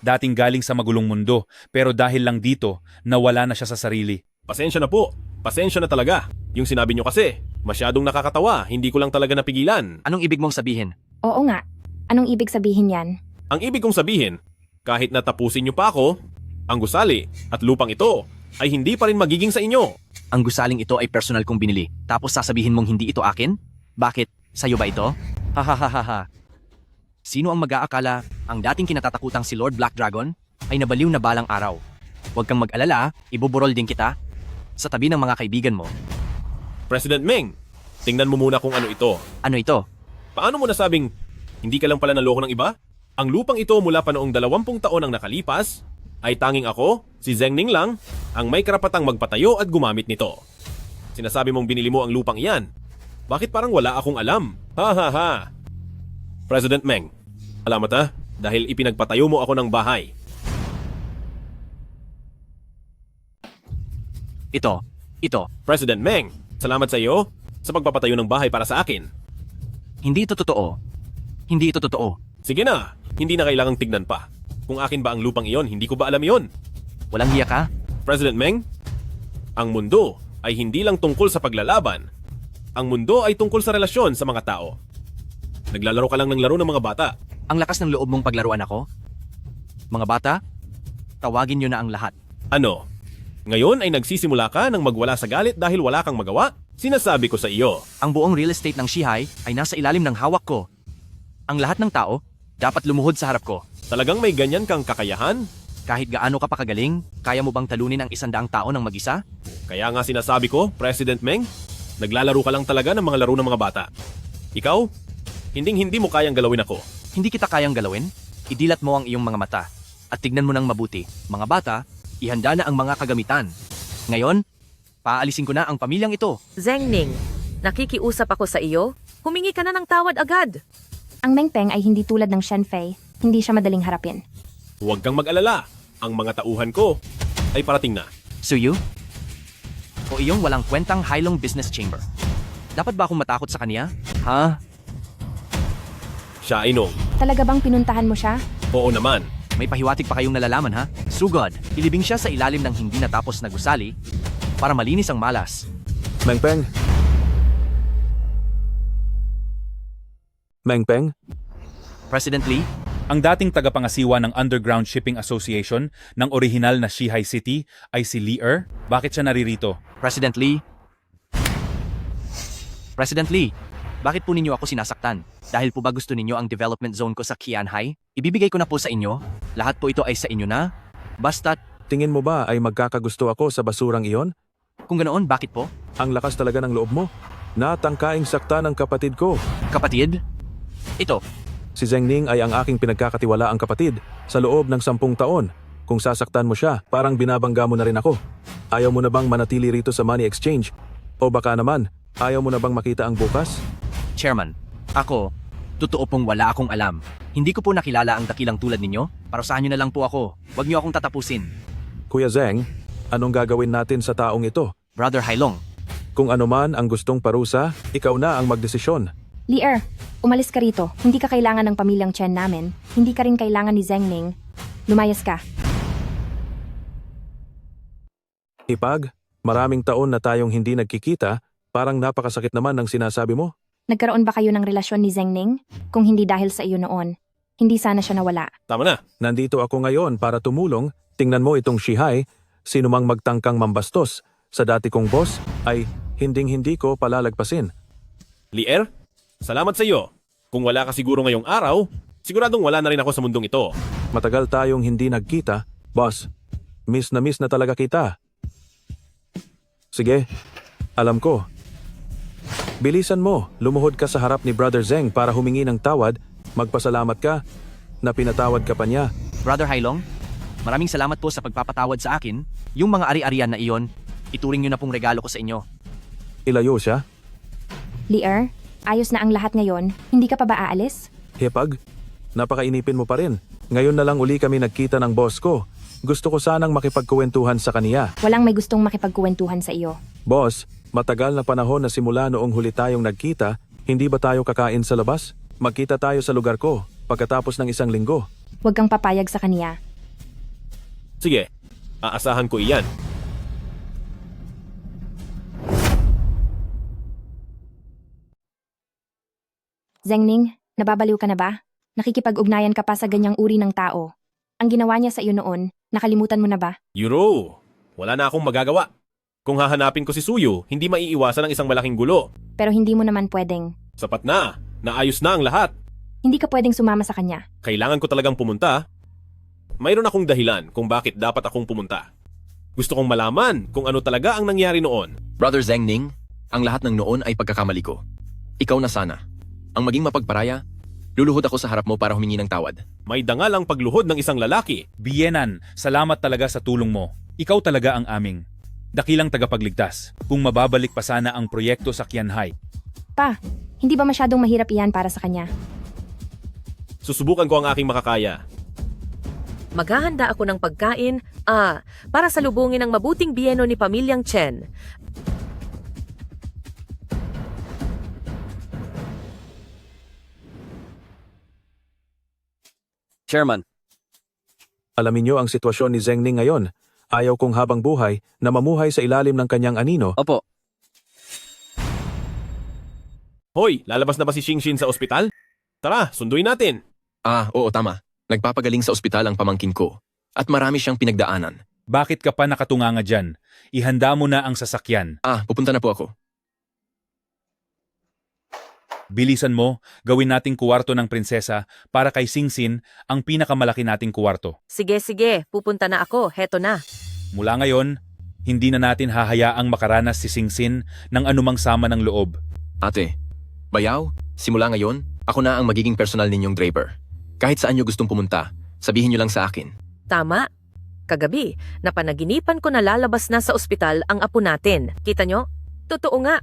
Dating galing sa magulong mundo, pero dahil lang dito, nawala na siya sa sarili. Pasensya na po. Pasensya na talaga. Yung sinabi nyo kasi, masyadong nakakatawa. Hindi ko lang talaga napigilan. Anong ibig mong sabihin? Oo nga. Anong ibig sabihin yan? Ang ibig kong sabihin, kahit natapusin nyo pa ako, ang gusali at lupang ito ay hindi pa rin magiging sa inyo. Ang gusaling ito ay personal kong binili, tapos sasabihin mong hindi ito akin? Bakit? Sa'yo ba ito? Hahaha. Sino ang mag-aakala ang dating kinatatakutang si Lord Black Dragon ay nabaliw na balang araw? Huwag kang mag-alala, ibuburol din kita sa tabi ng mga kaibigan mo. President Meng, tingnan mo muna kung ano ito. Ano ito? Paano mo nasabing hindi ka lang pala naloko ng iba? Ang lupang ito mula pa noong 20 taon ang nakalipas ay tanging ako, si Zheng Ning lang, ang may karapatang magpatayo at gumamit nito. Sinasabi mong binili mo ang lupang iyan. Bakit parang wala akong alam? Ha. President Meng, salamat ha, dahil ipinagpatayo mo ako ng bahay. Ito. President Meng, salamat sa iyo sa pagpapatayo ng bahay para sa akin. Hindi ito totoo. Hindi ito totoo. Sige na, hindi na kailangang tignan pa. Kung akin ba ang lupang iyon, hindi ko ba alam iyon? Walang hiya ka? President Meng, ang mundo ay hindi lang tungkol sa paglalaban. Ang mundo ay tungkol sa relasyon sa mga tao. Naglalaro ka lang ng laro ng mga bata. Ang lakas ng loob mong paglaruan ako? Mga bata, tawagin niyo na ang lahat. Ano? Ngayon ay nagsisimula ka ng magwala sa galit dahil wala kang magawa? Sinasabi ko sa iyo. Ang buong real estate ng Shihai ay nasa ilalim ng hawak ko. Ang lahat ng tao dapat lumuhod sa harap ko. Talagang may ganyan kang kakayahan? Kahit gaano ka pa kagaling, kaya mo bang talunin ang 100 tao ng mag-isa? Kaya nga sinasabi ko, President Meng, naglalaro ka lang talaga ng mga laro ng mga bata. Ikaw, hindi mo kayang galawin ako. Hindi kita kayang galawin? Idilat mo ang iyong mga mata at tignan mo ng mabuti. Mga bata, ihanda na ang mga kagamitan. Ngayon, paalisin ko na ang pamilyang ito. Zheng Ning, nakikiusap ako sa iyo. Humingi ka na ng tawad agad. Ang Meng Peng ay hindi tulad ng Shen Fei. Hindi siya madaling harapin. Huwag kang mag-alala. Ang mga tauhan ko ay parating na. Suyu? O iyong walang kwentang Hailong Business Chamber. Dapat ba akong matakot sa kanya? Ha? Siya ay no. Talaga bang pinuntahan mo siya? Oo naman. May pahiwatig pa kayong nalalaman ha? Sugod, ilibing siya sa ilalim ng hindi natapos na gusali para malinis ang malas. Meng Peng? Meng Peng? President Lee? Ang dating tagapangasiwa ng Underground Shipping Association ng orihinal na Shihai City ay si Lee Er. Bakit siya naririto? President Lee? President Lee, bakit po ninyo ako sinasaktan? Dahil po ba gusto ninyo ang development zone ko sa Qianhai? Ibibigay ko na po sa inyo. Lahat po ito ay sa inyo na. Basta't... Tingin mo ba ay magkakagusto ako sa basurang iyon? Kung ganoon, bakit po? Ang lakas talaga ng loob mo. Natangkaing sakta ng kapatid ko. Kapatid? Ito. Si Zheng Ning ay ang aking pinagkakatiwalaang kapatid sa loob ng 10 taon. Kung sasaktan mo siya, parang binabangga mo na rin ako. Ayaw mo na bang manatili rito sa money exchange? O baka naman, ayaw mo na bang makita ang bukas? Chairman, ako, totoo pong wala akong alam. Hindi ko po nakilala ang dakilang tulad ninyo. Parusahan nyo na lang po ako. Huwag nyo akong tatapusin. Kuya Zheng, anong gagawin natin sa taong ito? Brother Hailong. Kung ano man ang gustong parusa, ikaw na ang magdesisyon. Lee Er, umalis ka rito. Hindi ka kailangan ng pamilyang Chen namin. Hindi ka rin kailangan ni Zheng Ning. Lumayas ka. Ipag, maraming taon na tayong hindi nagkikita, parang napakasakit naman ng sinasabi mo. Nagkaroon ba kayo ng relasyon ni Zheng Ning? Kung hindi dahil sa iyo noon, hindi sana siya nawala. Tama na. Nandito ako ngayon para tumulong. Tingnan mo itong Shihai, sino mang magtangkang mambastos sa dati kong boss ay hinding-hindi ko palalagpasin. Lier, salamat sa iyo. Kung wala ka siguro ngayong araw, siguradong wala na rin ako sa mundong ito. Matagal tayong hindi nagkita. Boss, miss na talaga kita. Sige, alam ko. Bilisan mo, lumuhod ka sa harap ni Brother Zeng para humingi ng tawad, magpasalamat ka na pinatawad ka pa niya. Brother Hailong, maraming salamat po sa pagpapatawad sa akin. Yung mga ari-arian na iyon, ituring nyo na pong regalo ko sa inyo. Ilayo siya. Lier, ayos na ang lahat ngayon. Hindi ka pa ba aalis? Hepag, napakainipin mo pa rin. Ngayon na lang uli kami nagkita ng boss ko. Gusto ko sanang makipagkuwentuhan sa kaniya. Walang may gustong makipagkuwentuhan sa iyo. Boss, matagal na panahon na simula noong huli tayong nagkita, hindi ba tayo kakain sa labas? Magkita tayo sa lugar ko, pagkatapos ng 1 linggo. Huwag kang papayag sa kaniya. Sige, aasahan ko iyan. Zengning, nababaliw ka na ba? Nakikipag-ugnayan ka pa sa ganyang uri ng tao. Ang ginawa niya sa iyo noon, nakalimutan mo na ba? Yuro, wala na akong magagawa. Kung hahanapin ko si Suyu, hindi maiiwasan ang isang malaking gulo. Pero hindi mo naman pwedeng. Sapat na, naayos na ang lahat. Hindi ka pwedeng sumama sa kanya. Kailangan ko talagang pumunta. Mayroon akong dahilan kung bakit dapat akong pumunta. Gusto kong malaman kung ano talaga ang nangyari noon. Brother Zengning, ang lahat ng noon ay pagkakamali ko. Ikaw na sana. Ang maging mapagparaya, luluhod ako sa harap mo para humingi ng tawad. May dangal ang pagluhod ng isang lalaki. Bienan, salamat talaga sa tulong mo. Ikaw talaga ang aming dakilang tagapagligtas. Kung mababalik pa sana ang proyekto sa Qianhai. Pa, hindi ba masyadong mahirap iyan para sa kanya? Susubukan ko ang aking makakaya. Maghahanda ako ng pagkain, para salubungin ang mabuting biyeno ni Pamilyang Chen. Chairman. Alamin niyo ang sitwasyon ni Zengning ngayon. Ayaw kong habang buhay na mamuhay sa ilalim ng kanyang anino. Opo. Hoy, lalabas na ba si Xingxin sa ospital? Tara, sunduin natin. Oo, tama. Nagpapagaling sa ospital ang pamangkin ko. At marami siyang pinagdaanan. Bakit ka pa nakatunganga dyan? Ihanda mo na ang sasakyan. Pupunta na po ako. Bilisan mo, gawin nating kuwarto ng prinsesa para kay Xingxin ang pinakamalaki nating kuwarto. Sige, pupunta na ako, heto na. Mula ngayon, hindi na natin hahayaang makaranas si Xingxin ng anumang sama ng loob. Ate, bayaw, simula ngayon, ako na ang magiging personal ninyong driver. Kahit saan nyo gustong pumunta, sabihin nyo lang sa akin. Tama. Kagabi, napanaginipan ko na lalabas na sa ospital ang apo natin. Kita nyo? Totoo nga.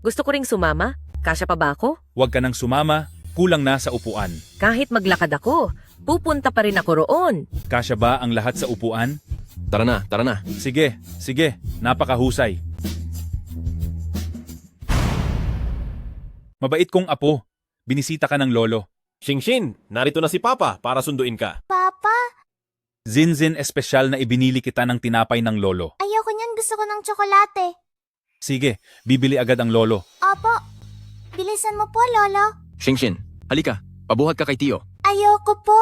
Gusto ko ring sumama. Kasya pa ba ako? Huwag ka nang sumama, kulang na sa upuan. Kahit maglakad ako, pupunta pa rin ako roon. Kasya ba ang lahat sa upuan? Tara na. Sige, napakahusay. Mabait kong apo, binisita ka ng lolo. Xingxin, narito na si Papa para sunduin ka. Papa? Zinzin espesyal na ibinili kita ng tinapay ng lolo. Ayoko niyan, gusto ko ng tsokolate. Sige, bibili agad ang lolo. Opo. Bilisan mo po, Lolo. Xingxin, halika. Pabuhat ka kay Tio. Ayoko po.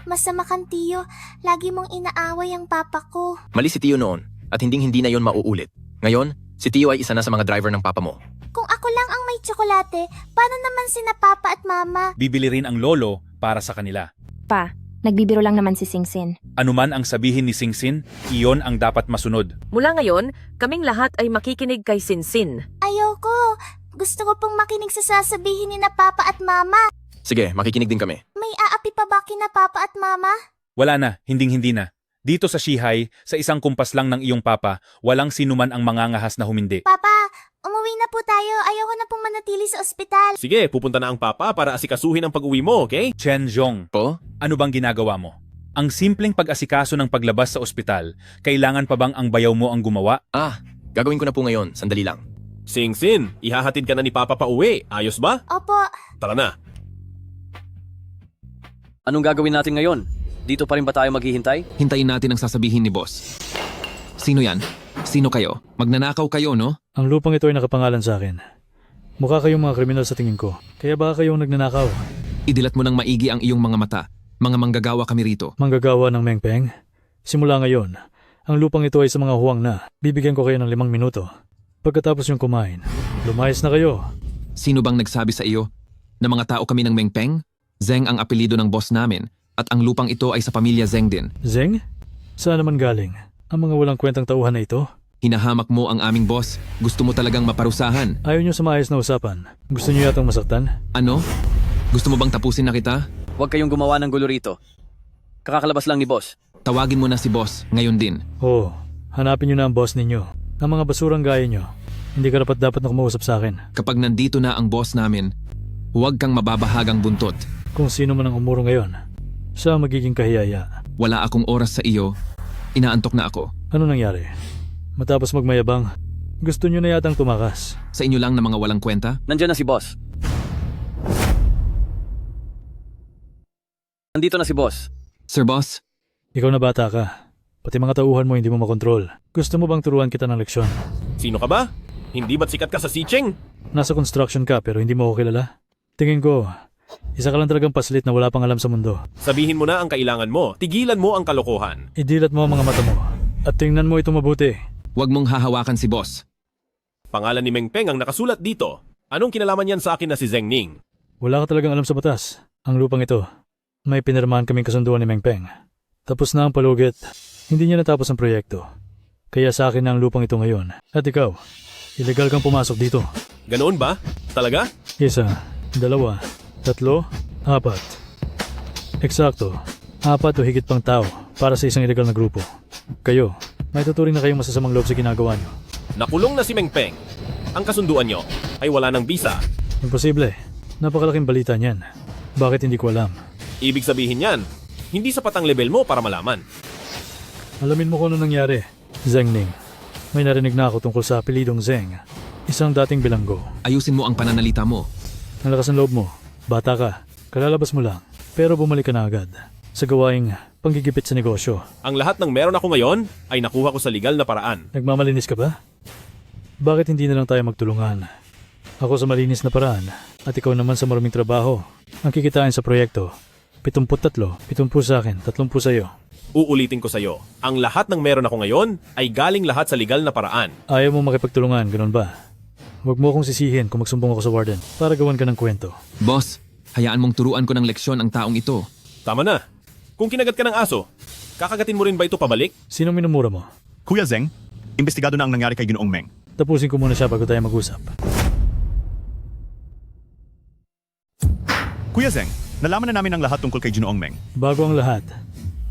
Masama kang Tio. Lagi mong inaaway ang papa ko. Mali si Tio noon at hindi na yon mauulit. Ngayon, si Tio ay isa na sa mga driver ng papa mo. Kung ako lang ang may tsokolate, paano naman sina Papa at Mama? Bibili rin ang lolo para sa kanila. Pa, nagbibiro lang naman si Xingxin. Anuman ang sabihin ni Xingxin, iyon ang dapat masunod. Mula ngayon, kaming lahat ay makikinig kay Xingxin. Ayoko. Gusto ko pong makinig sa sasabihin ni na Papa at Mama. Sige, makikinig din kami. May aapi pa ba kina Papa at Mama? Wala na, hindi na. Dito sa Shihai, sa isang kumpas lang ng iyong papa, walang sinuman ang mangangahas na humindi. Papa, umuwi na po tayo. Ayoko na pong manatili sa ospital. Sige, pupunta na ang Papa para asikasuhin ang pag-uwi mo, okay? Chen Zhong, ano bang ginagawa mo? Ang simpleng pag-asikaso ng paglabas sa ospital, kailangan pa bang ang bayaw mo ang gumawa? Gagawin ko na po ngayon, sandali lang. Xingxin, ihahatid ka na ni Papa pa uwi. Ayos ba? Opo. Tara na. Anong gagawin natin ngayon? Dito pa rin ba tayo maghihintay? Hintayin natin ang sasabihin ni boss. Sino yan? Sino kayo? Magnanakaw kayo, no? Ang lupang ito ay nakapangalan sa akin. Mukha kayong mga kriminal sa tingin ko. Kaya baka kayong nagnanakaw. Idilat mo ng maigi ang iyong mga mata. Mga manggagawa kami rito. Manggagawa ng Mengpeng? Simula ngayon, ang lupang ito ay sa mga huwang na. Bibigyan ko kayo ng 5 minuto. Pagkatapos yung kumain, lumayas na kayo. Sino bang nagsabi sa iyo na mga tao kami ng Mengpeng? Zeng ang apelido ng boss namin at ang lupang ito ay sa pamilya Zeng din. Zeng? Saan naman galing? Ang mga walang kwentang tauhan na ito? Hinahamak mo ang aming boss. Gusto mo talagang maparusahan. Ayaw niyo sa maayos na usapan. Gusto niyo yatang masaktan? Ano? Gusto mo bang tapusin na kita? Huwag kayong gumawa ng gulo rito. Kakakalabas lang ni boss. Tawagin mo na si boss, ngayon din. Oo, hanapin niyo na ang boss ninyo. Ang mga basurang gaya niyo. Hindi ka dapat na kumausap sa akin. Kapag nandito na ang boss namin, huwag kang mababahagang buntot. Kung sino man ang umuro ngayon, siya ang magiging kahiyaya. Wala akong oras sa iyo. Inaantok na ako. Ano nangyari? Matapos magmayabang, gusto niyo na yatang tumakas. Sa inyo lang na mga walang kwenta? Nandiyan na si boss. Nandito na si boss. Sir Boss? Ikaw na bata ka. Pati mga tauhan mo hindi mo makontrol. Gusto mo bang turuan kita ng leksyon? Sino ka ba? Hindi ba't sikat ka sa Sicheng? Nasa construction ka pero hindi mo ako kilala? Tingin ko, isa ka lang talagang paslit na wala pang alam sa mundo. Sabihin mo na ang kailangan mo. Tigilan mo ang kalokohan. Idilat mo ang mga mata mo. At tingnan mo ito mabuti. Huwag mong hahawakan si boss. Pangalan ni Mengpeng ang nakasulat dito. Anong kinalaman yan sa akin na si Zeng Ning? Wala ka talagang alam sa batas. Ang lupang ito, may pinirmahan kaming kasunduan ni Mengpeng. Tapos na ang palugit. Hindi niya natapos ang proyekto. Kaya sa akin na ang lupang ito ngayon. At ikaw, illegal kang pumasok dito. Ganoon ba? Talaga? 1, 2, 3, 4. Eksakto, 4 o higit pang tao para sa isang illegal na grupo. Kayo, may tuturing na kayong masasamang loob sa ginagawa niyo. Nakulong na si Mengpeng. Ang kasunduan nyo ay wala ng bisa. Imposible. Napakalaking balita niyan. Bakit hindi ko alam? Ibig sabihin yan, hindi sapat ang level mo para malaman. Alamin mo kung ano nangyari. Zeng Ning. May narinig na ako tungkol sa apelidong Zeng. Isang dating bilanggo. Ayusin mo ang pananalita mo. Ang lakas ng loob mo. Bata ka. Kalalabas mo lang. Pero bumalik ka na agad. Sa gawaing panggigipit sa negosyo. Ang lahat ng meron ako ngayon ay nakuha ko sa legal na paraan. Nagmamalinis ka ba? Bakit hindi na lang tayo magtulungan? Ako sa malinis na paraan at ikaw naman sa maruming trabaho. Ang kikitain sa proyekto, 73, 70 sa akin, 30 sa iyo. Uulitin ko sa iyo, ang lahat ng meron ako ngayon ay galing lahat sa legal na paraan. Ayaw mo makipagtulungan, ganun ba? Huwag mo akong sisihin kung magsumbong ako sa warden para gawan ka ng kwento. Boss, hayaan mong turuan ko ng leksyon ang taong ito. Tama na. Kung kinagat ka ng aso, kakagatin mo rin ba ito pabalik? Sino minumura mo? Kuya Zeng, imbestigado na ang nangyari kay Ginoong Meng. Tapusin ko muna siya bago tayo mag-usap. Kuya Zeng, nalaman na namin ang lahat tungkol kay Ginoong Meng. Bago ang lahat,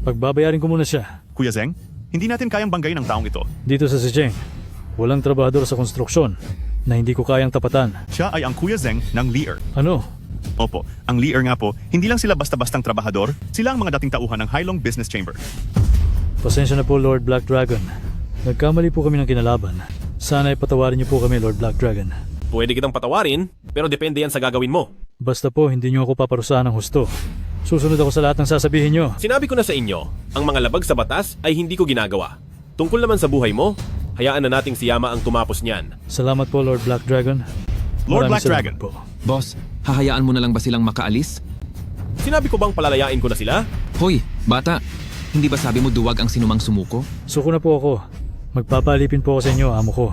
pagbabayarin ko muna siya. Kuya Zeng, hindi natin kayang banggain ang taong ito. Dito sa Sicheng, walang trabahador sa konstruksyon na hindi ko kayang tapatan. Siya ay ang Kuya Zeng ng Lear. Ano? Opo, ang Lear nga po, hindi lang sila basta-bastang trabahador, sila ang mga dating tauhan ng Hailong Business Chamber. Pasensya na po, Lord Black Dragon. Nagkamali po kami ng kinalaban. Sana ay patawarin niyo po kami, Lord Black Dragon. Pwede kitang patawarin, pero depende yan sa gagawin mo. Basta po, hindi niyo ako paparusahan ng husto. Susunod ako sa lahat ng sasabihin niyo. Sinabi ko na sa inyo, ang mga labag sa batas ay hindi ko ginagawa. Tungkol naman sa buhay mo, hayaan na nating si Yama ang tumapos niyan. Salamat po, Lord Black Dragon. Lord Maraming Black Dragon po. Boss, hahayaan mo na lang ba silang makaalis? Sinabi ko bang palalayain ko na sila? Hoy, bata, hindi ba sabi mo duwag ang sinumang sumuko? Suko na po ako. Magpapalipin po ako sa inyo, amo ko.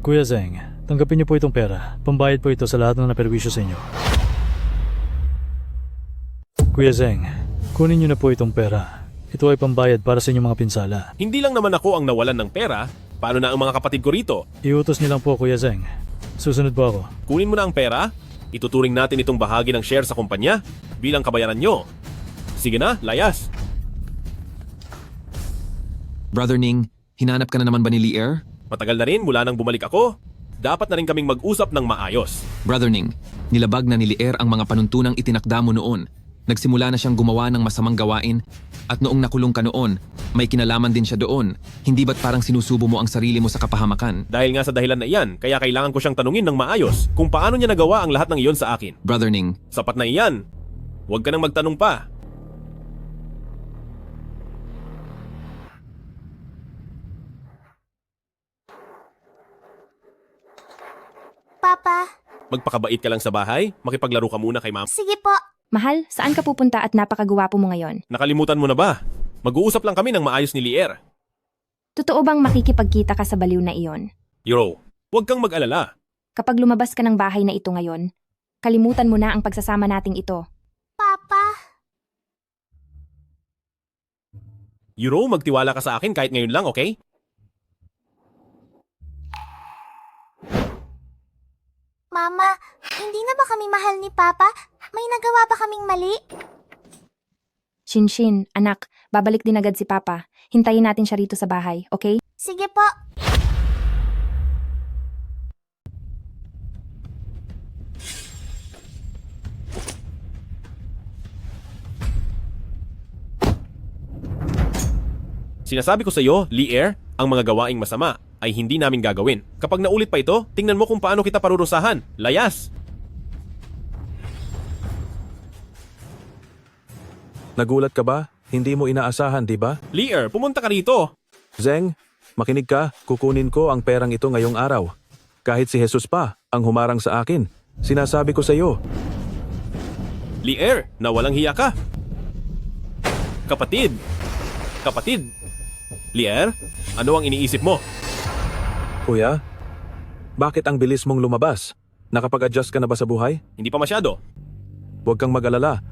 Kuya Zeng, tanggapin niyo po itong pera. Pambayad po ito sa lahat ng naperwisyo sa inyo. Kuya Zeng, kunin niyo na po itong pera. Ito ay pambayad para sa inyong mga pinsala. Hindi lang naman ako ang nawalan ng pera, paano na ang mga kapatid ko rito? Iutos niyo lang po, Kuya Zeng. Susunod po ako. Kunin mo na ang pera, ituturing natin itong bahagi ng share sa kumpanya bilang kabayaran nyo. Sige na, layas. Brother Ning, hinanap ka na naman ba ni Lear? Matagal na rin mula nang bumalik ako. Dapat na rin kaming mag-usap ng maayos. Brother Ning, nilabag na ni Lear ang mga panuntunang itinakda mo noon. Nagsimula na siyang gumawa ng masamang gawain at noong nakulong ka noon, may kinalaman din siya doon. Hindi ba't parang sinusubo mo ang sarili mo sa kapahamakan? Dahil nga sa dahilan na iyan, kaya kailangan ko siyang tanungin ng maayos kung paano niya nagawa ang lahat ng iyon sa akin. Brother Ning, sapat na iyan. Huwag ka nang magtanong pa. Papa. Magpakabait ka lang sa bahay, makipaglaro ka muna kay ma'am. Sige po. Mahal, saan ka pupunta at napakagwapo mo ngayon? Nakalimutan mo na ba? Mag-uusap lang kami ng maayos ni Lear. Totoo bang makikipagkita ka sa baliw na iyon? Yuro, huwag kang mag-alala. Kapag lumabas ka ng bahay na ito ngayon, kalimutan mo na ang pagsasama nating ito. Papa, Yuro, magtiwala ka sa akin kahit ngayon lang, okay? Mama, hindi na ba kami mahal ni Papa? May nagawa ba kaming mali? Shinshin, anak, babalik din agad si Papa. Hintayin natin siya rito sa bahay, okay? Sige po. Sinasabi ko sa iyo, Lee ang mga gawaing masama ay hindi namin gagawin. Kapag naulit pa ito, tingnan mo kung paano kita parurusahan. Layas! Nagulat ka ba? Hindi mo inaasahan, di ba? Lee, pumunta ka rito. Zeng, makinig ka. Kukunin ko ang perang ito ngayong araw. Kahit si Jesus pa ang humarang sa akin. Sinasabi ko sa iyo. Lee, na walang hiya ka. Kapatid! Lee, ano ang iniisip mo? Kuya, bakit ang bilis mong lumabas? Nakapag-adjust ka na ba sa buhay? Hindi pa masyado. Huwag kang mag-alala.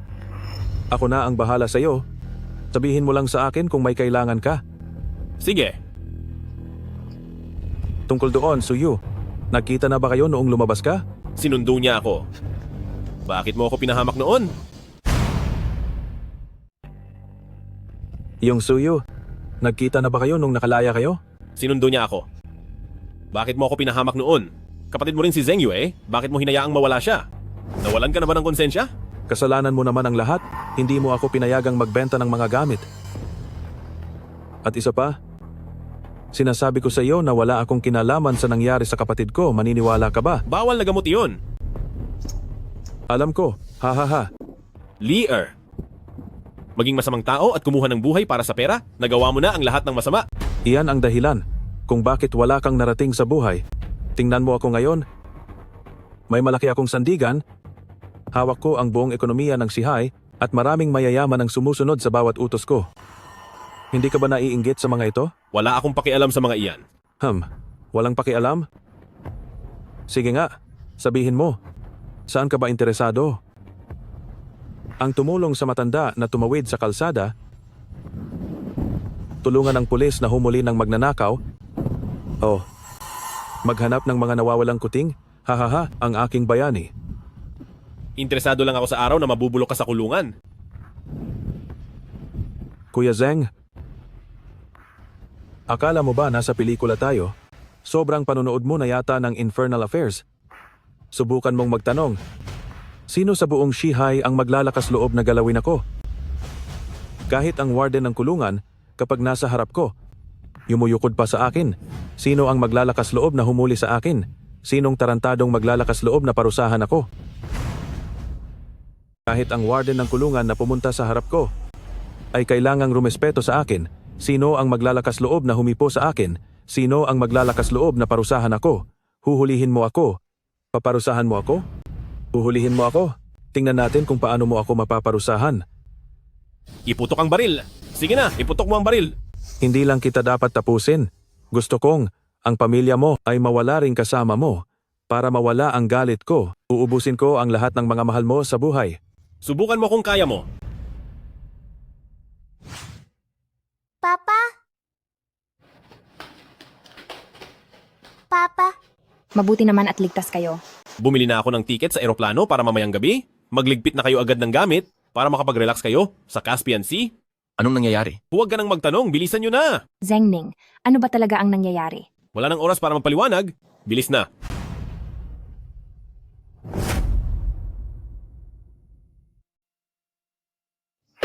Ako na ang bahala sa iyo. Sabihin mo lang sa akin kung may kailangan ka. Sige. Tungkol doon, Suyu, nagkita na ba kayo noong lumabas ka? Sinundo niya ako. Bakit mo ako pinahamak noon? Yung Suyu, nagkita na ba kayo nung nakalaya kayo? Sinundo niya ako. Bakit mo ako pinahamak noon? Kapatid mo rin si Zeng Yue, bakit mo hinayaang mawala siya? Nawalan ka na ba ng konsensya? Kasalanan mo naman ang lahat. Hindi mo ako pinayagang magbenta ng mga gamit. At isa pa, sinasabi ko sa iyo na wala akong kinalaman sa nangyari sa kapatid ko. Maniniwala ka ba? Bawal na gamot iyon. Alam ko. Ha. Lee, maging masamang tao at kumuha ng buhay para sa pera, nagawa mo na ang lahat ng masama. Iyan ang dahilan kung bakit wala kang narating sa buhay. Tingnan mo ako ngayon. May malaki akong sandigan. Hawak ko ang buong ekonomiya ng Sihay at maraming mayayaman ang sumusunod sa bawat utos ko. Hindi ka ba naiinggit sa mga ito? Wala akong pakialam sa mga iyan. Walang pakialam? Sige nga, sabihin mo. Saan ka ba interesado? Ang tumulong sa matanda na tumawid sa kalsada, tulungan ng pulis na humuli ng magnanakaw, maghanap ng mga nawawalang kuting, ang aking bayani. Interesado lang ako sa araw na mabubulok ka sa kulungan. Kuya Zeng, akala mo ba nasa pelikula tayo? Sobrang panonood mo na yata ng Infernal Affairs. Subukan mong magtanong, sino sa buong Sihay ang maglalakas loob na galawin ako? Kahit ang warden ng kulungan, kapag nasa harap ko, yumuyukod pa sa akin. Sino ang maglalakas loob na humuli sa akin? Sinong tarantadong maglalakas loob na parusahan ako? Kahit ang warden ng kulungan na pumunta sa harap ko ay kailangang rumespeto sa akin. Sino ang maglalakas loob na humipo sa akin? Sino ang maglalakas loob na parusahan ako? Huhulihin mo ako? Paparusahan mo ako? Huhulihin mo ako? Tingnan natin kung paano mo ako mapaparusahan. Iputok ang baril. Sige na, iputok mo ang baril. Hindi lang kita dapat tapusin. Gusto kong ang pamilya mo ay mawala ring kasama mo. Para mawala ang galit ko, uubusin ko ang lahat ng mga mahal mo sa buhay. Subukan mo kung kaya mo. Papa? Papa? Mabuti naman at ligtas kayo. Bumili na ako ng tiket sa eroplano para mamayang gabi. Magligpit na kayo agad ng gamit para makapag-relax kayo sa Caspian Sea. Anong nangyayari? Huwag ka nang magtanong, bilisan nyo na! Zengning, ano ba talaga ang nangyayari? Wala nang oras para magpaliwanag. Bilis na.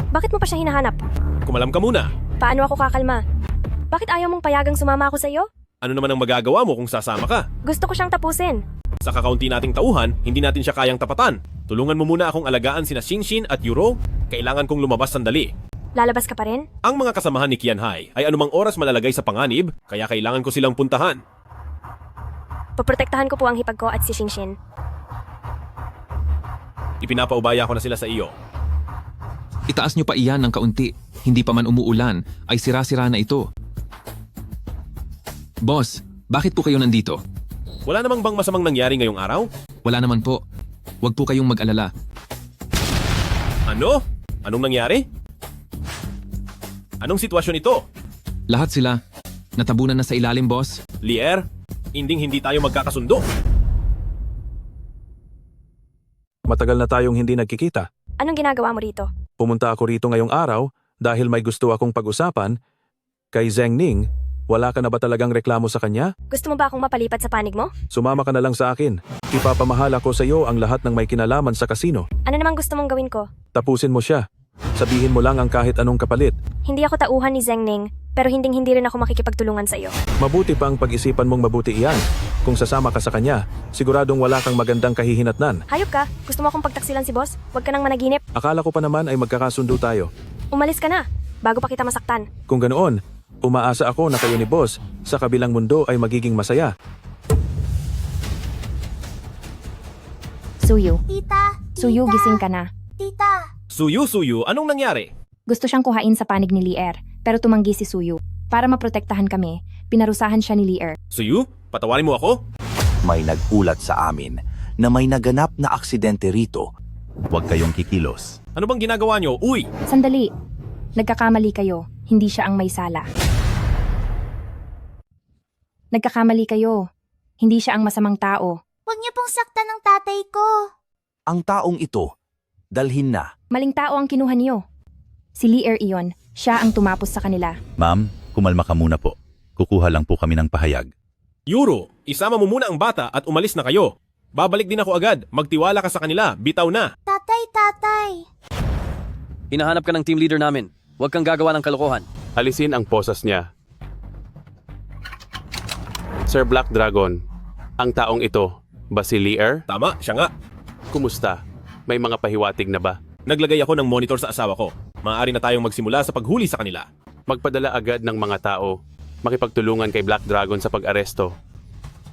Bakit mo pa siya hinahanap? Kumalam ka muna. Paano ako kakalma? Bakit ayaw mong payagang sumama ako sa iyo? Ano naman ang magagawa mo kung sasama ka? Gusto ko siyang tapusin. Sa kakaunti nating tauhan, hindi natin siya kayang tapatan. Tulungan mo muna akong alagaan sina Shinshin at Yuro. Kailangan kong lumabas sandali. Lalabas ka pa rin? Ang mga kasamahan ni Qianhai ay anumang oras malalagay sa panganib, kaya kailangan ko silang puntahan. Poprotektahan ko po ang hipag ko at si Shinshin. Ipinapaubaya ko na sila sa iyo. Itaas nyo pa iyan ng kaunti. Hindi pa man umuulan, ay sira-sira na ito. Boss, Bakit po kayo nandito? Wala namang bang masamang nangyari ngayong araw? Wala naman po. Huwag po kayong mag-alala. Ano? Anong nangyari? Anong sitwasyon ito? Lahat sila. Natabunan na sa ilalim, boss. Lier, hindi tayo magkakasundo. Matagal na tayong hindi nagkikita. Anong ginagawa mo rito? Pumunta ako rito ngayong araw dahil may gusto akong pag-usapan. Kay Zheng Ning, wala ka na ba talagang reklamo sa kanya? Gusto mo ba akong mapalipat sa panig mo? Sumama ka na lang sa akin. Ipapamahala ko sa iyo ang lahat ng may kinalaman sa kasino. Ano namang gusto mong gawin ko? Tapusin mo siya. Sabihin mo lang ang kahit anong kapalit. Hindi ako tauhan ni Zheng Ning, pero hindi rin ako makikipagtulungan sa iyo. Mabuti pang pag-isipan mong mabuti iyan. Kung sasama ka sa kanya, siguradong wala kang magandang kahihinatnan. Hayop ka? Gusto mo akong pagtaksilan si boss? Huwag ka nang managinip. Akala ko pa naman ay magkakasundo tayo. Umalis ka na, bago pa kita masaktan. Kung ganoon, umaasa ako na kayo ni boss sa kabilang mundo ay magiging masaya. Suyu. Tita! Suyu, gising ka na. Tita! Suyu, anong nangyari? Gusto siyang kuhain sa panig ni Lier, pero tumanggi si Suyu. Para maprotektahan kami, pinarusahan siya ni Lier. Suyu, patawarin mo ako? May nag-ulat sa amin na may naganap na aksidente rito. Huwag kayong kikilos. Ano bang ginagawa niyo? Uy! Sandali. Nagkakamali kayo. Hindi siya ang may sala. Nagkakamali kayo. Hindi siya ang masamang tao. Huwag niyo pong saktan ng tatay ko. Ang taong ito, dalhin na. Maling tao ang kinuha niyo. Si Lier iyon. Siya ang tumapos sa kanila. Ma'am, kumalma ka muna po. Kukuha lang po kami ng pahayag. Yuro, isama mo muna ang bata at umalis na kayo. Babalik din ako agad. Magtiwala ka sa kanila. Bitaw na. Tatay! Hinahanap ka ng team leader namin. Huwag kang gagawa ng kalokohan. Alisin ang posas niya. Sir Black Dragon, ang taong ito, ba si Lier? Tama, siya nga. Kumusta? May mga pahiwatig na ba? Naglagay ako ng monitor sa asawa ko. Maaari na tayong magsimula sa paghuli sa kanila. Magpadala agad ng mga tao. Makipagtulungan kay Black Dragon sa pag-aresto.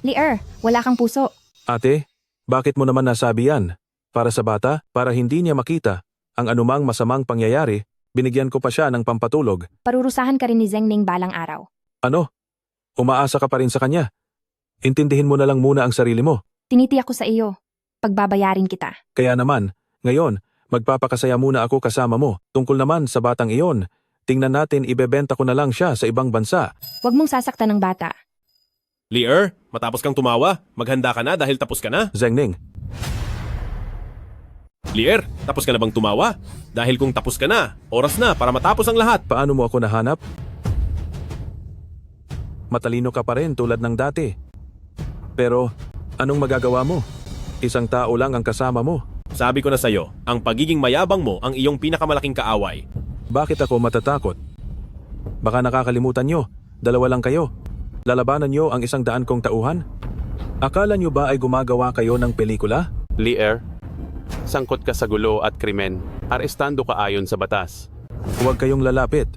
Lier, wala kang puso. Ate, bakit mo naman nasabi yan? Para sa bata, para hindi niya makita ang anumang masamang pangyayari, binigyan ko pa siya ng pampatulog. Parurusahan ka rin ni Zheng Ning balang araw. Ano? Umaasa ka pa rin sa kanya? Intindihin mo na lang muna ang sarili mo. Tinitiyak ko sa iyo. Pagbabayarin kita. Kaya naman, ngayon, magpapakasaya muna ako kasama mo. Tungkol naman sa batang iyon, tingnan natin ibebenta ko na lang siya sa ibang bansa. Huwag mong sasaktan ng bata. Lier, matapos kang tumawa, maghanda ka na dahil tapos ka na. Zheng Ning. Lier, tapos ka na bang tumawa? Dahil kung tapos ka na, oras na para matapos ang lahat. Paano mo ako nahanap? Matalino ka pa rin tulad ng dati. Pero, anong magagawa mo? Isang tao lang ang kasama mo. Sabi ko na sa'yo, ang pagiging mayabang mo ang iyong pinakamalaking kaaway. Bakit ako matatakot? Baka nakakalimutan nyo, dalawa lang kayo. Lalabanan nyo ang 100 kong tauhan? Akala nyo ba ay gumagawa kayo ng pelikula? Lier, sangkot ka sa gulo at krimen. Arestando ka ayon sa batas. Huwag kayong lalapit.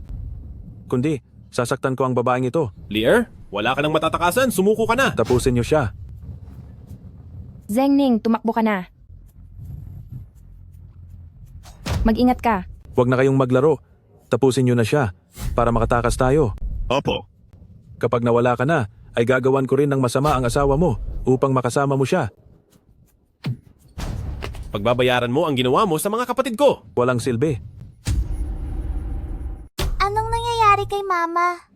Kundi, sasaktan ko ang babaeng ito. Lier, wala ka nang matatakasan, sumuko ka na. Tapusin nyo siya. Zheng Ning, tumakbo ka na. Mag-ingat ka. Huwag na kayong maglaro. Tapusin nyo na siya para makatakas tayo. Opo. Kapag nawala ka na, ay gagawan ko rin ng masama ang asawa mo upang makasama mo siya. Pagbabayaran mo ang ginawa mo sa mga kapatid ko. Walang silbi. Anong nangyayari kay Mama?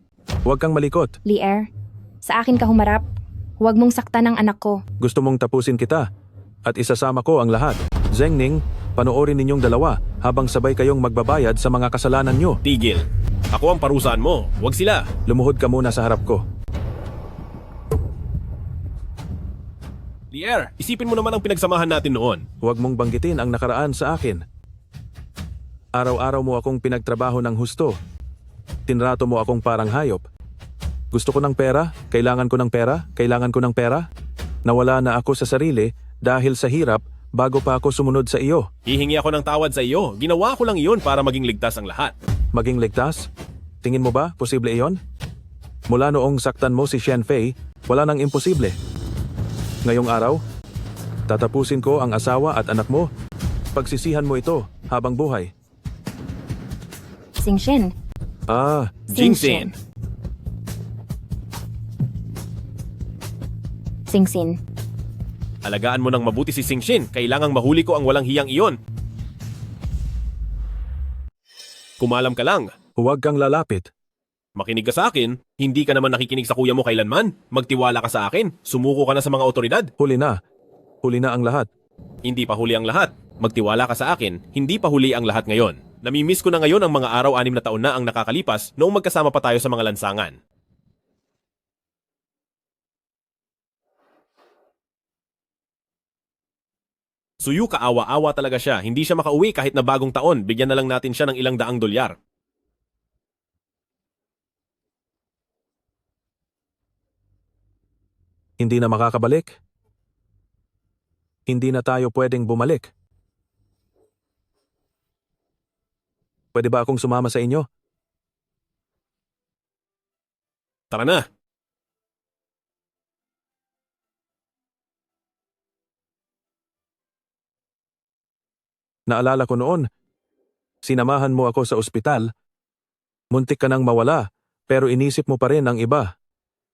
Huwag kang malikot. Lier, sa akin ka humarap. Huwag mong saktan ang anak ko. Gusto mong tapusin kita at isasama ko ang lahat. Zheng Ning, panoorin ninyong dalawa habang sabay kayong magbabayad sa mga kasalanan nyo. Tigil. Ako ang parusahan mo, huwag sila. Lumuhod ka muna sa harap ko. Lier, isipin mo naman ang pinagsamahan natin noon. Huwag mong banggitin ang nakaraan sa akin. Araw-araw mo akong pinagtrabaho ng husto. Tinrato mo akong parang hayop. Gusto ko ng pera, kailangan ko ng pera, kailangan ko ng pera. Nawala na ako sa sarili dahil sa hirap bago pa ako sumunod sa iyo. Hihingi ako ng tawad sa iyo. Ginawa ko lang iyon para maging ligtas ang lahat. Maging ligtas? Tingin mo ba posible iyon? Mula noong saktan mo si Shen Fei, wala nang imposible. Ngayong araw, tatapusin ko ang asawa at anak mo. Pagsisihan mo ito habang buhay. Xingxin. Ah, Jingxin. Singsin. Alagaan mo ng mabuti si Singshin. Kailangang mahuli ko ang walang hiyang iyon. Kumalam ka lang. Huwag kang lalapit. Makinig ka sa akin. Hindi ka naman nakikinig sa kuya mo kailanman. Magtiwala ka sa akin. Sumuko ka na sa mga otoridad. Huli na. Huli na ang lahat. Hindi pa huli ang lahat. Magtiwala ka sa akin. Hindi pa huli ang lahat ngayon. Namimiss ko na ngayon ang mga araw 6 na taon na ang nakakalipas noong magkasama pa tayo sa mga lansangan. Suyu kaawa-awa talaga siya. Hindi siya makauwi kahit na bagong taon. Bigyan na lang natin siya ng ilang daang dolyar. Hindi na makakabalik. Hindi na tayo pwedeng bumalik. Pwede ba akong sumama sa inyo? Tara na. Naalala ko noon, sinamahan mo ako sa ospital. Muntik ka nang mawala, pero inisip mo pa rin ang iba.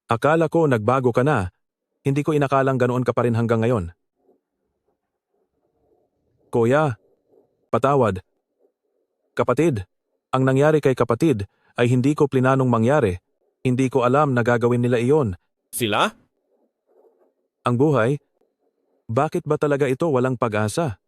Akala ko nagbago ka na. Hindi ko inakalang ganoon ka pa rin hanggang ngayon. Kuya, patawad. Kapatid, ang nangyari kay kapatid ay hindi ko plinanong mangyari. Hindi ko alam na gagawin nila iyon. Sila? Ang buhay? Bakit ba talaga ito walang pag-asa?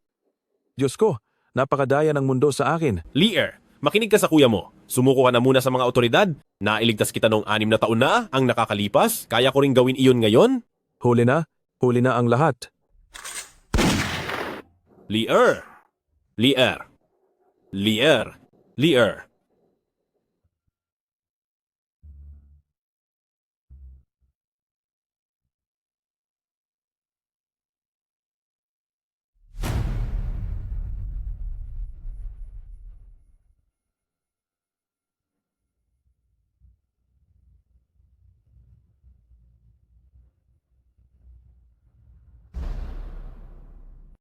Diyos ko, napakadaya ng mundo sa akin. Lear, makinig ka sa kuya mo. Sumuko ka na muna sa mga otoridad. Nailigtas kita noong 6 na taon na ang nakakalipas. Kaya ko ring gawin iyon ngayon? Huli na ang lahat. Lear! Lear! Lear! Lear!